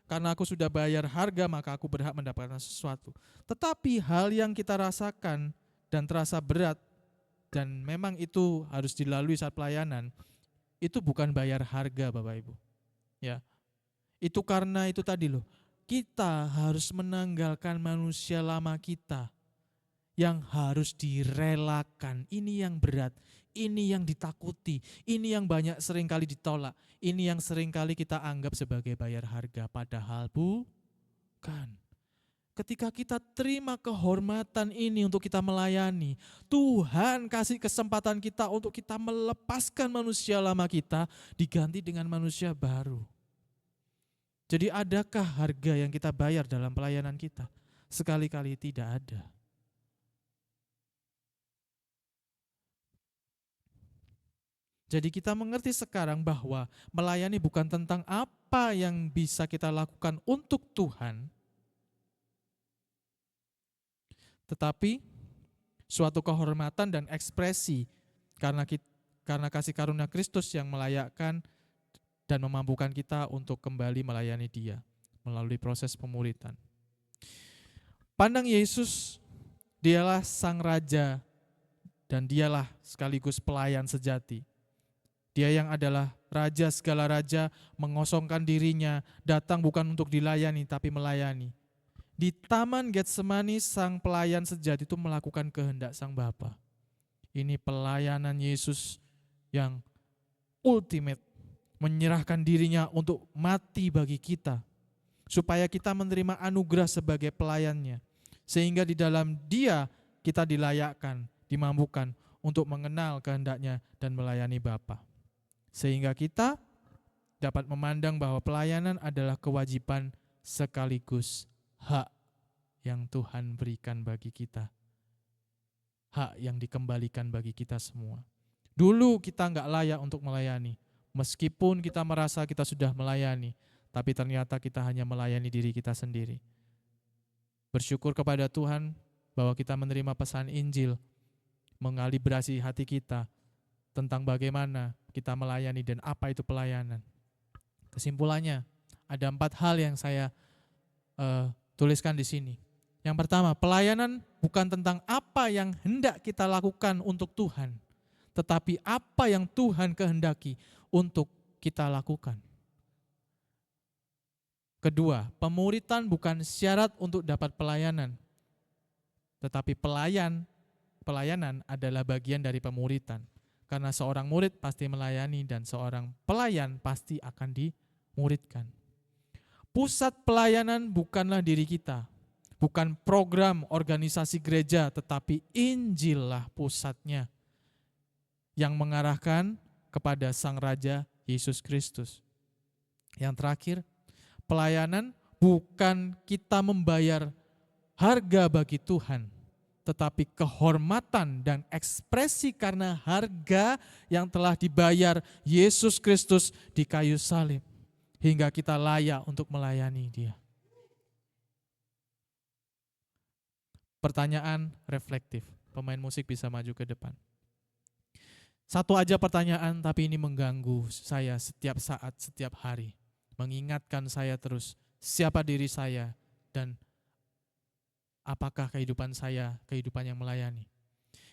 Karena aku sudah bayar harga, maka aku berhak mendapatkan sesuatu. Tetapi hal yang kita rasakan dan terasa berat, dan memang itu harus dilalui saat pelayanan, itu bukan bayar harga Bapak Ibu. Ya, itu karena itu tadi loh, kita harus menanggalkan manusia lama kita yang harus direlakan. Ini yang berat, ini yang ditakuti, ini yang banyak seringkali ditolak, ini yang seringkali kita anggap sebagai bayar harga, padahal bukan. Ketika kita terima kehormatan ini untuk kita melayani, Tuhan kasih kesempatan kita untuk kita melepaskan manusia lama kita diganti dengan manusia baru. Jadi adakah harga yang kita bayar dalam pelayanan kita? Sekali-kali tidak ada. Jadi kita mengerti sekarang bahwa melayani bukan tentang apa yang bisa kita lakukan untuk Tuhan, tetapi suatu kehormatan dan ekspresi karena kasih karunia Kristus yang melayakkan dan memampukan kita untuk kembali melayani Dia melalui proses pemuritan. Pandang Yesus, Dialah Sang Raja dan Dialah sekaligus pelayan sejati. Dia yang adalah Raja segala raja, mengosongkan dirinya, datang bukan untuk dilayani tapi melayani. Di Taman Getsemani, sang pelayan sejati itu melakukan kehendak sang Bapa. Ini pelayanan Yesus yang ultimate, menyerahkan dirinya untuk mati bagi kita, supaya kita menerima anugerah sebagai pelayannya, sehingga di dalam Dia kita dilayakkan, dimampukan untuk mengenal kehendaknya dan melayani Bapa. Sehingga kita dapat memandang bahwa pelayanan adalah kewajiban sekaligus hak yang Tuhan berikan bagi kita. Hak yang dikembalikan bagi kita semua. Dulu kita enggak layak untuk melayani. Meskipun kita merasa kita sudah melayani, tapi ternyata kita hanya melayani diri kita sendiri. Bersyukur kepada Tuhan bahwa kita menerima pesan Injil, mengalibrasi hati kita tentang bagaimana kita melayani dan apa itu pelayanan. Kesimpulannya, ada 4 hal yang saya tuliskan di sini. Yang pertama, pelayanan bukan tentang apa yang hendak kita lakukan untuk Tuhan, tetapi apa yang Tuhan kehendaki untuk kita lakukan. Kedua, pemuritan bukan syarat untuk dapat pelayanan, tetapi pelayanan adalah bagian dari pemuritan. Karena seorang murid pasti melayani dan seorang pelayan pasti akan dimuridkan. pusat pelayanan bukanlah diri kita, bukan program organisasi gereja, tetapi Injillah pusatnya yang mengarahkan kepada Sang Raja Yesus Kristus. Yang terakhir, pelayanan bukan kita membayar harga bagi Tuhan, tetapi kehormatan dan ekspresi karena harga yang telah dibayar Yesus Kristus di kayu salib, hingga kita layak untuk melayani Dia. Pertanyaan reflektif. Pemain musik bisa maju ke depan. Satu aja pertanyaan, tapi ini mengganggu saya setiap saat, setiap hari. Mengingatkan saya terus, siapa diri saya dan apakah kehidupan saya, kehidupan yang melayani.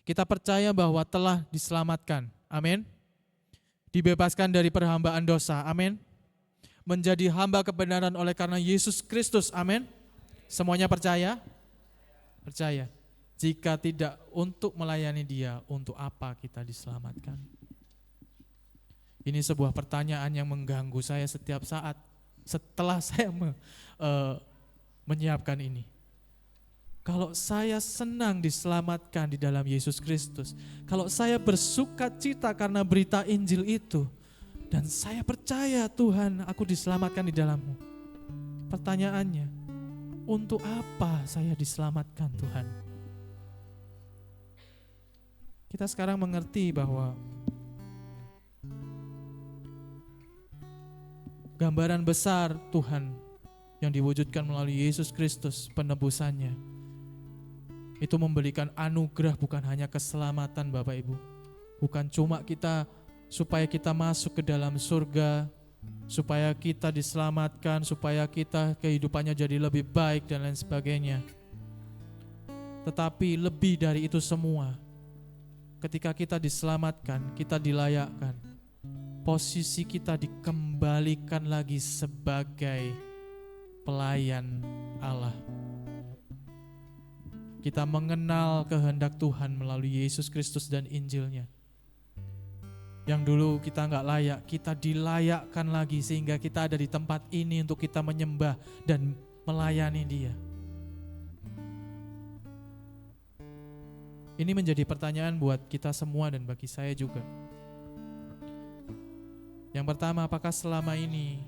Kita percaya bahwa telah diselamatkan, amin. Dibebaskan dari perhambaan dosa, amin. Menjadi hamba kebenaran oleh karena Yesus Kristus, amin. Semuanya percaya? Percaya. Jika tidak untuk melayani Dia, untuk apa kita diselamatkan? Ini sebuah pertanyaan yang mengganggu saya setiap saat setelah saya menyiapkan ini. Kalau saya senang diselamatkan di dalam Yesus Kristus, kalau saya bersuka cita karena berita Injil itu, dan saya percaya Tuhan, aku diselamatkan di dalam-Mu. Pertanyaannya, untuk apa saya diselamatkan Tuhan? Kita sekarang mengerti bahwa gambaran besar Tuhan yang diwujudkan melalui Yesus Kristus, penebusannya, itu memberikan anugerah, bukan hanya keselamatan Bapak Ibu. Bukan cuma kita supaya kita masuk ke dalam surga, supaya kita diselamatkan, supaya kita kehidupannya jadi lebih baik dan lain sebagainya. Tetapi lebih dari itu semua, ketika kita diselamatkan, kita dilayakkan, posisi kita dikembalikan lagi sebagai pelayan Allah. Kita mengenal kehendak Tuhan melalui Yesus Kristus dan Injilnya. Yang dulu kita nggak layak, kita dilayakkan lagi sehingga kita ada di tempat ini untuk kita menyembah dan melayani Dia. Ini menjadi pertanyaan buat kita semua dan bagi saya juga. Yang pertama, apakah selama ini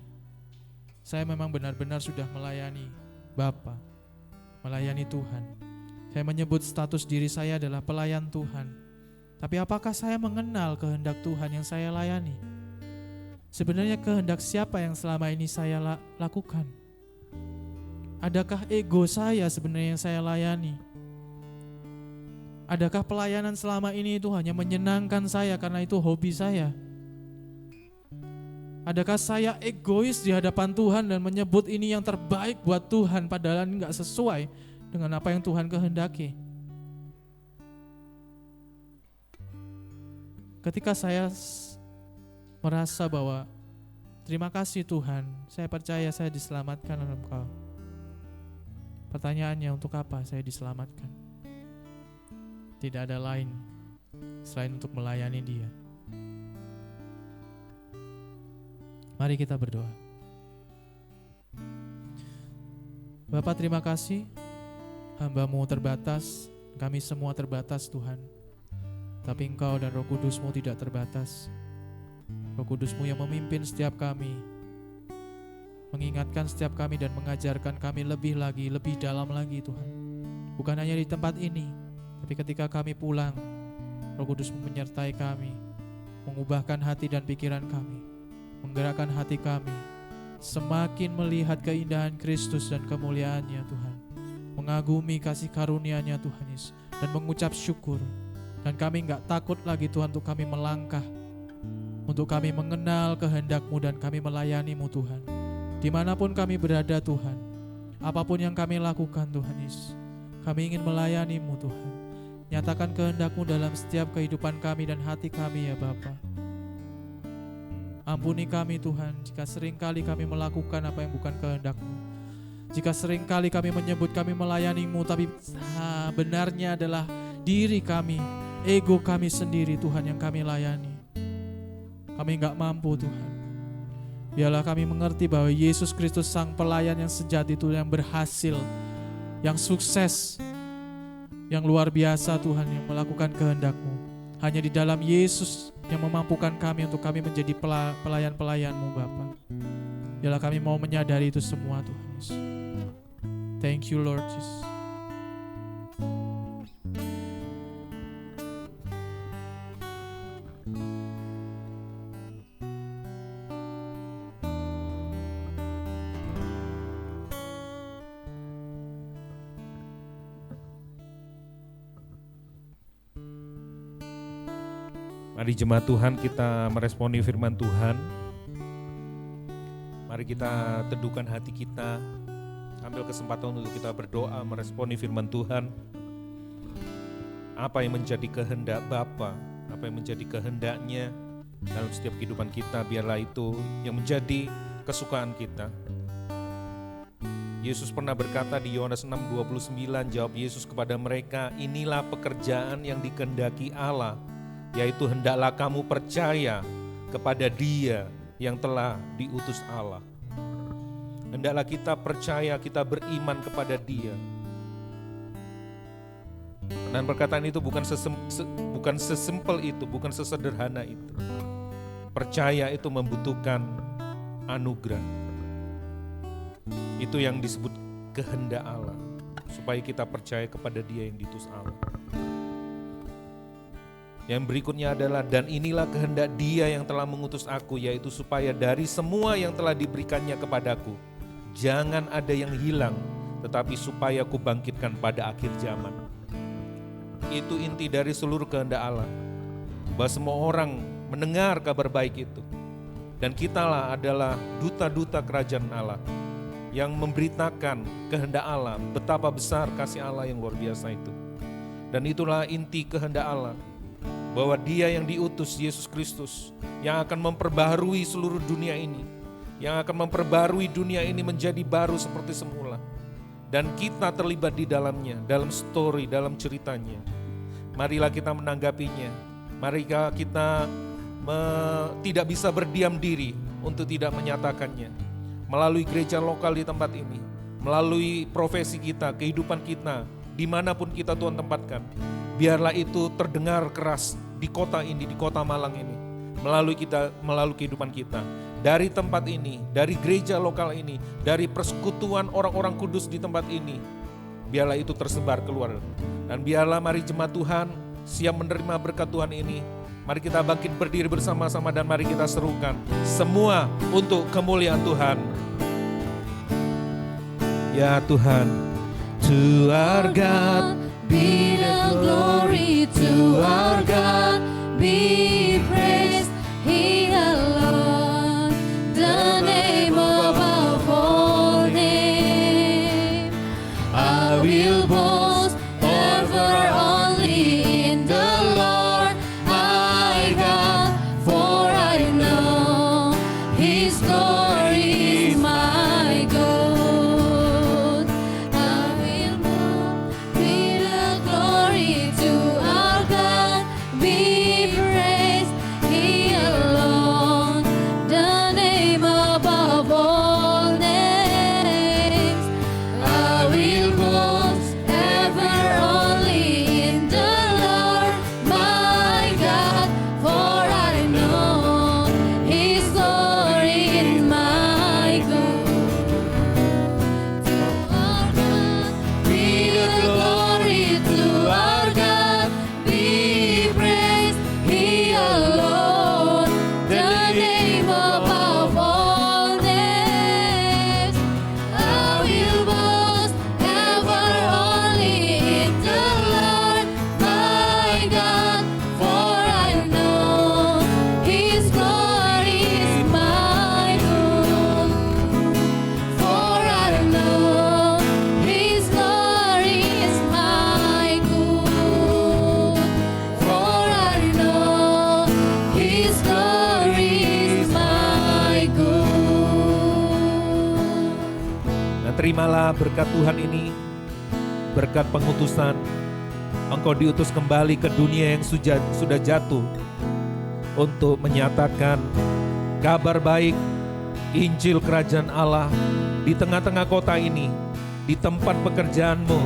saya memang benar-benar sudah melayani Bapa, melayani Tuhan? Saya menyebut status diri saya adalah pelayan Tuhan. Tapi apakah saya mengenal kehendak Tuhan yang saya layani? Sebenarnya kehendak siapa yang selama ini saya lakukan? Adakah ego saya sebenarnya yang saya layani? Adakah pelayanan selama ini itu hanya menyenangkan saya karena itu hobi saya? Adakah saya egois di hadapan Tuhan dan menyebut ini yang terbaik buat Tuhan padahal ini gak sesuai dengan apa yang Tuhan kehendaki? Ketika saya merasa bahwa terima kasih Tuhan, saya percaya saya diselamatkan oleh Engkau. Pertanyaannya, untuk apa saya diselamatkan? Tidak ada lain selain untuk melayani Dia. Mari kita berdoa. Bapa, terima kasih. Hamba-Mu terbatas, kami semua terbatas Tuhan. Tapi Engkau dan Roh Kudus-Mu tidak terbatas. Roh Kudus-Mu yang memimpin setiap kami, mengingatkan setiap kami dan mengajarkan kami lebih lagi, lebih dalam lagi Tuhan. Bukan hanya di tempat ini, tapi ketika kami pulang, Roh Kudus-Mu menyertai kami, mengubahkan hati dan pikiran kami, menggerakkan hati kami, semakin melihat keindahan Kristus dan kemuliaannya Tuhan, mengagumi kasih karunia-Nya Tuhan Yesus, dan mengucap syukur. Dan kami gak takut lagi Tuhan untuk kami melangkah, untuk kami mengenal kehendak-Mu dan kami melayani-Mu Tuhan. Dimanapun kami berada Tuhan, apapun yang kami lakukan Tuhan Yesus, kami ingin melayani-Mu Tuhan. Nyatakan kehendak-Mu dalam setiap kehidupan kami dan hati kami ya Bapa. Ampuni kami Tuhan jika seringkali kami melakukan apa yang bukan kehendak-Mu. Jika seringkali kami menyebut kami melayani-Mu, tapi benarnya adalah diri kami, ego kami sendiri Tuhan yang kami layani. Kami gak mampu Tuhan. Biarlah kami mengerti bahwa Yesus Kristus sang pelayan yang sejati itu, yang berhasil, yang sukses, yang luar biasa Tuhan, yang melakukan kehendak-Mu. Hanya di dalam Yesus yang memampukan kami untuk kami menjadi pelayan-pelayan-Mu Bapa. Biarlah kami mau menyadari itu semua Tuhan Yesus. Thank you Lord Jesus. Mari jemaat Tuhan kita meresponi firman Tuhan. Mari kita teduhkan hati kita, ambil kesempatan untuk kita berdoa meresponi firman Tuhan. Apa yang menjadi kehendak Bapa, apa yang menjadi kehendaknya dalam setiap kehidupan kita, biarlah itu yang menjadi kesukaan kita. Yesus pernah berkata di Yohanes 6:29, jawab Yesus kepada mereka, inilah pekerjaan yang dikehendaki Allah, yaitu hendaklah kamu percaya kepada Dia yang telah diutus Allah. Hendaklah kita percaya, kita beriman kepada Dia. Dan perkataan itu bukan sesimpel itu, bukan sesederhana itu. Percaya itu membutuhkan anugerah. Itu yang disebut kehendak Allah, supaya kita percaya kepada Dia yang diutus Allah. Yang berikutnya adalah, dan inilah kehendak Dia yang telah mengutus aku, yaitu supaya dari semua yang telah diberikannya kepadaku, jangan ada yang hilang, tetapi supaya aku bangkitkan pada akhir zaman. Itu inti dari seluruh kehendak Allah, bahwa semua orang mendengar kabar baik itu. Dan kitalah adalah duta-duta kerajaan Allah, yang memberitakan kehendak Allah, betapa besar kasih Allah yang luar biasa itu. Dan itulah inti kehendak Allah, bahwa Dia yang diutus, Yesus Kristus, yang akan memperbaharui seluruh dunia ini, yang akan memperbaharui dunia ini menjadi baru seperti semula. Dan kita terlibat di dalamnya, dalam story, dalam ceritanya. Marilah kita menanggapinya. Marilah kita tidak bisa berdiam diri untuk tidak menyatakannya. Melalui gereja lokal di tempat ini, melalui profesi kita, kehidupan kita, dimanapun kita Tuhan tempatkan. Biarlah itu terdengar keras di kota ini, di kota Malang ini, melalui kehidupan kita. Dari tempat ini, dari gereja lokal ini, dari persekutuan orang-orang kudus di tempat ini, biarlah itu tersebar keluar. Dan biarlah mari jemaat Tuhan siap menerima berkat Tuhan ini. Mari kita bangkit berdiri bersama-sama dan mari kita serukan semua untuk kemuliaan Tuhan. Ya Tuhan, to our God be the glory, to our God be praised, He alone, the name above all name. I will boast ever only in the Lord my God, for I know His glory is my good. I will boast, be the glory to our God, be praised, He alone, the name above all names. I will boast ever only in the Lord my God, for I know His glory is my good. To our God be the glory, to our God be praised, He alone, the name above all names. I will boast ever only in the Lord my God, for I know His glory is my good. For I know His glory is my good. For I know His glory is my good. Dan terimalah berkat Tuhan ini, berkat pengutusan. Engkau diutus kembali ke dunia yang sudah jatuh untuk menyatakan kabar baik Injil kerajaan Allah di tengah-tengah kota ini, di tempat pekerjaanmu,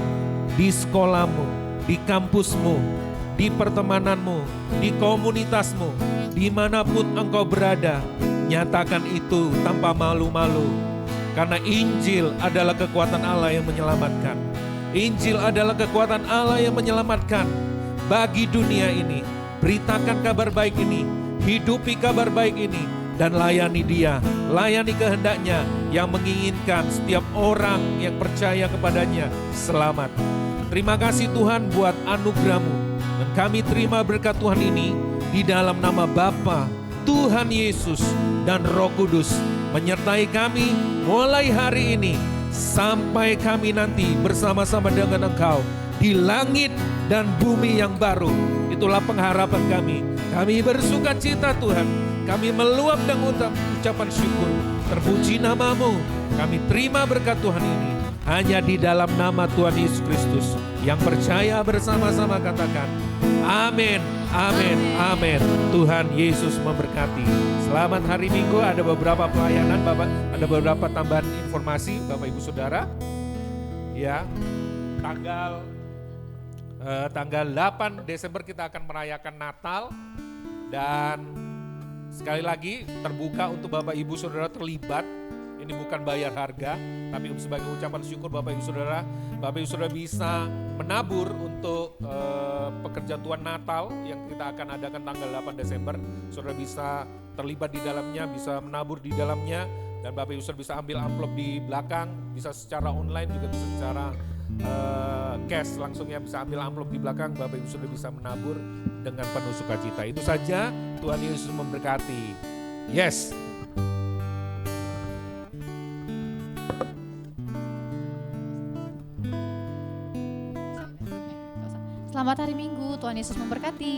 di sekolahmu, di kampusmu, di pertemananmu, di komunitasmu, dimanapun engkau berada, nyatakan itu tanpa malu-malu. Karena Injil adalah kekuatan Allah yang menyelamatkan. Injil adalah kekuatan Allah yang menyelamatkan bagi dunia ini. Beritakan kabar baik ini, hidupi kabar baik ini, dan layani Dia, layani kehendaknya yang menginginkan setiap orang yang percaya kepadanya selamat. Terima kasih Tuhan buat anugerah-Mu, dan kami terima berkat Tuhan ini di dalam nama Bapa, Tuhan Yesus, dan Roh Kudus menyertai kami mulai hari ini sampai kami nanti bersama-sama dengan Engkau di langit dan bumi yang baru. Itulah pengharapan kami. Kami bersuka cita Tuhan. Kami meluap dan ucapan syukur. Terpuji nama-Mu. Kami terima berkat Tuhan ini hanya di dalam nama Tuhan Yesus Kristus. Yang percaya bersama-sama katakan amin, amin, amin. Tuhan Yesus memberkati. Selamat hari Minggu. Ada beberapa pelayanan, Bapak. Ada beberapa tambahan informasi, Bapak Ibu Saudara. Ya, tanggal 8 Desember kita akan merayakan Natal, dan sekali lagi terbuka untuk Bapak Ibu Saudara terlibat. Ini bukan bayar harga, tapi sebagai ucapan syukur Bapak Ibu Saudara bisa menabur untuk pekerjaan Tuhan Natal yang kita akan adakan tanggal 8 Desember. Saudara bisa terlibat di dalamnya, bisa menabur di dalamnya, dan Bapak Ibu Saudara bisa ambil amplop di belakang, bisa secara online juga bisa secara cash langsung ya, bisa ambil amplop di belakang. Bapak Ibu Saudara bisa menabur dengan penuh sukacita. Itu saja, Tuhan Yesus memberkati. Yes. Selamat hari Minggu, Tuhan Yesus memberkati.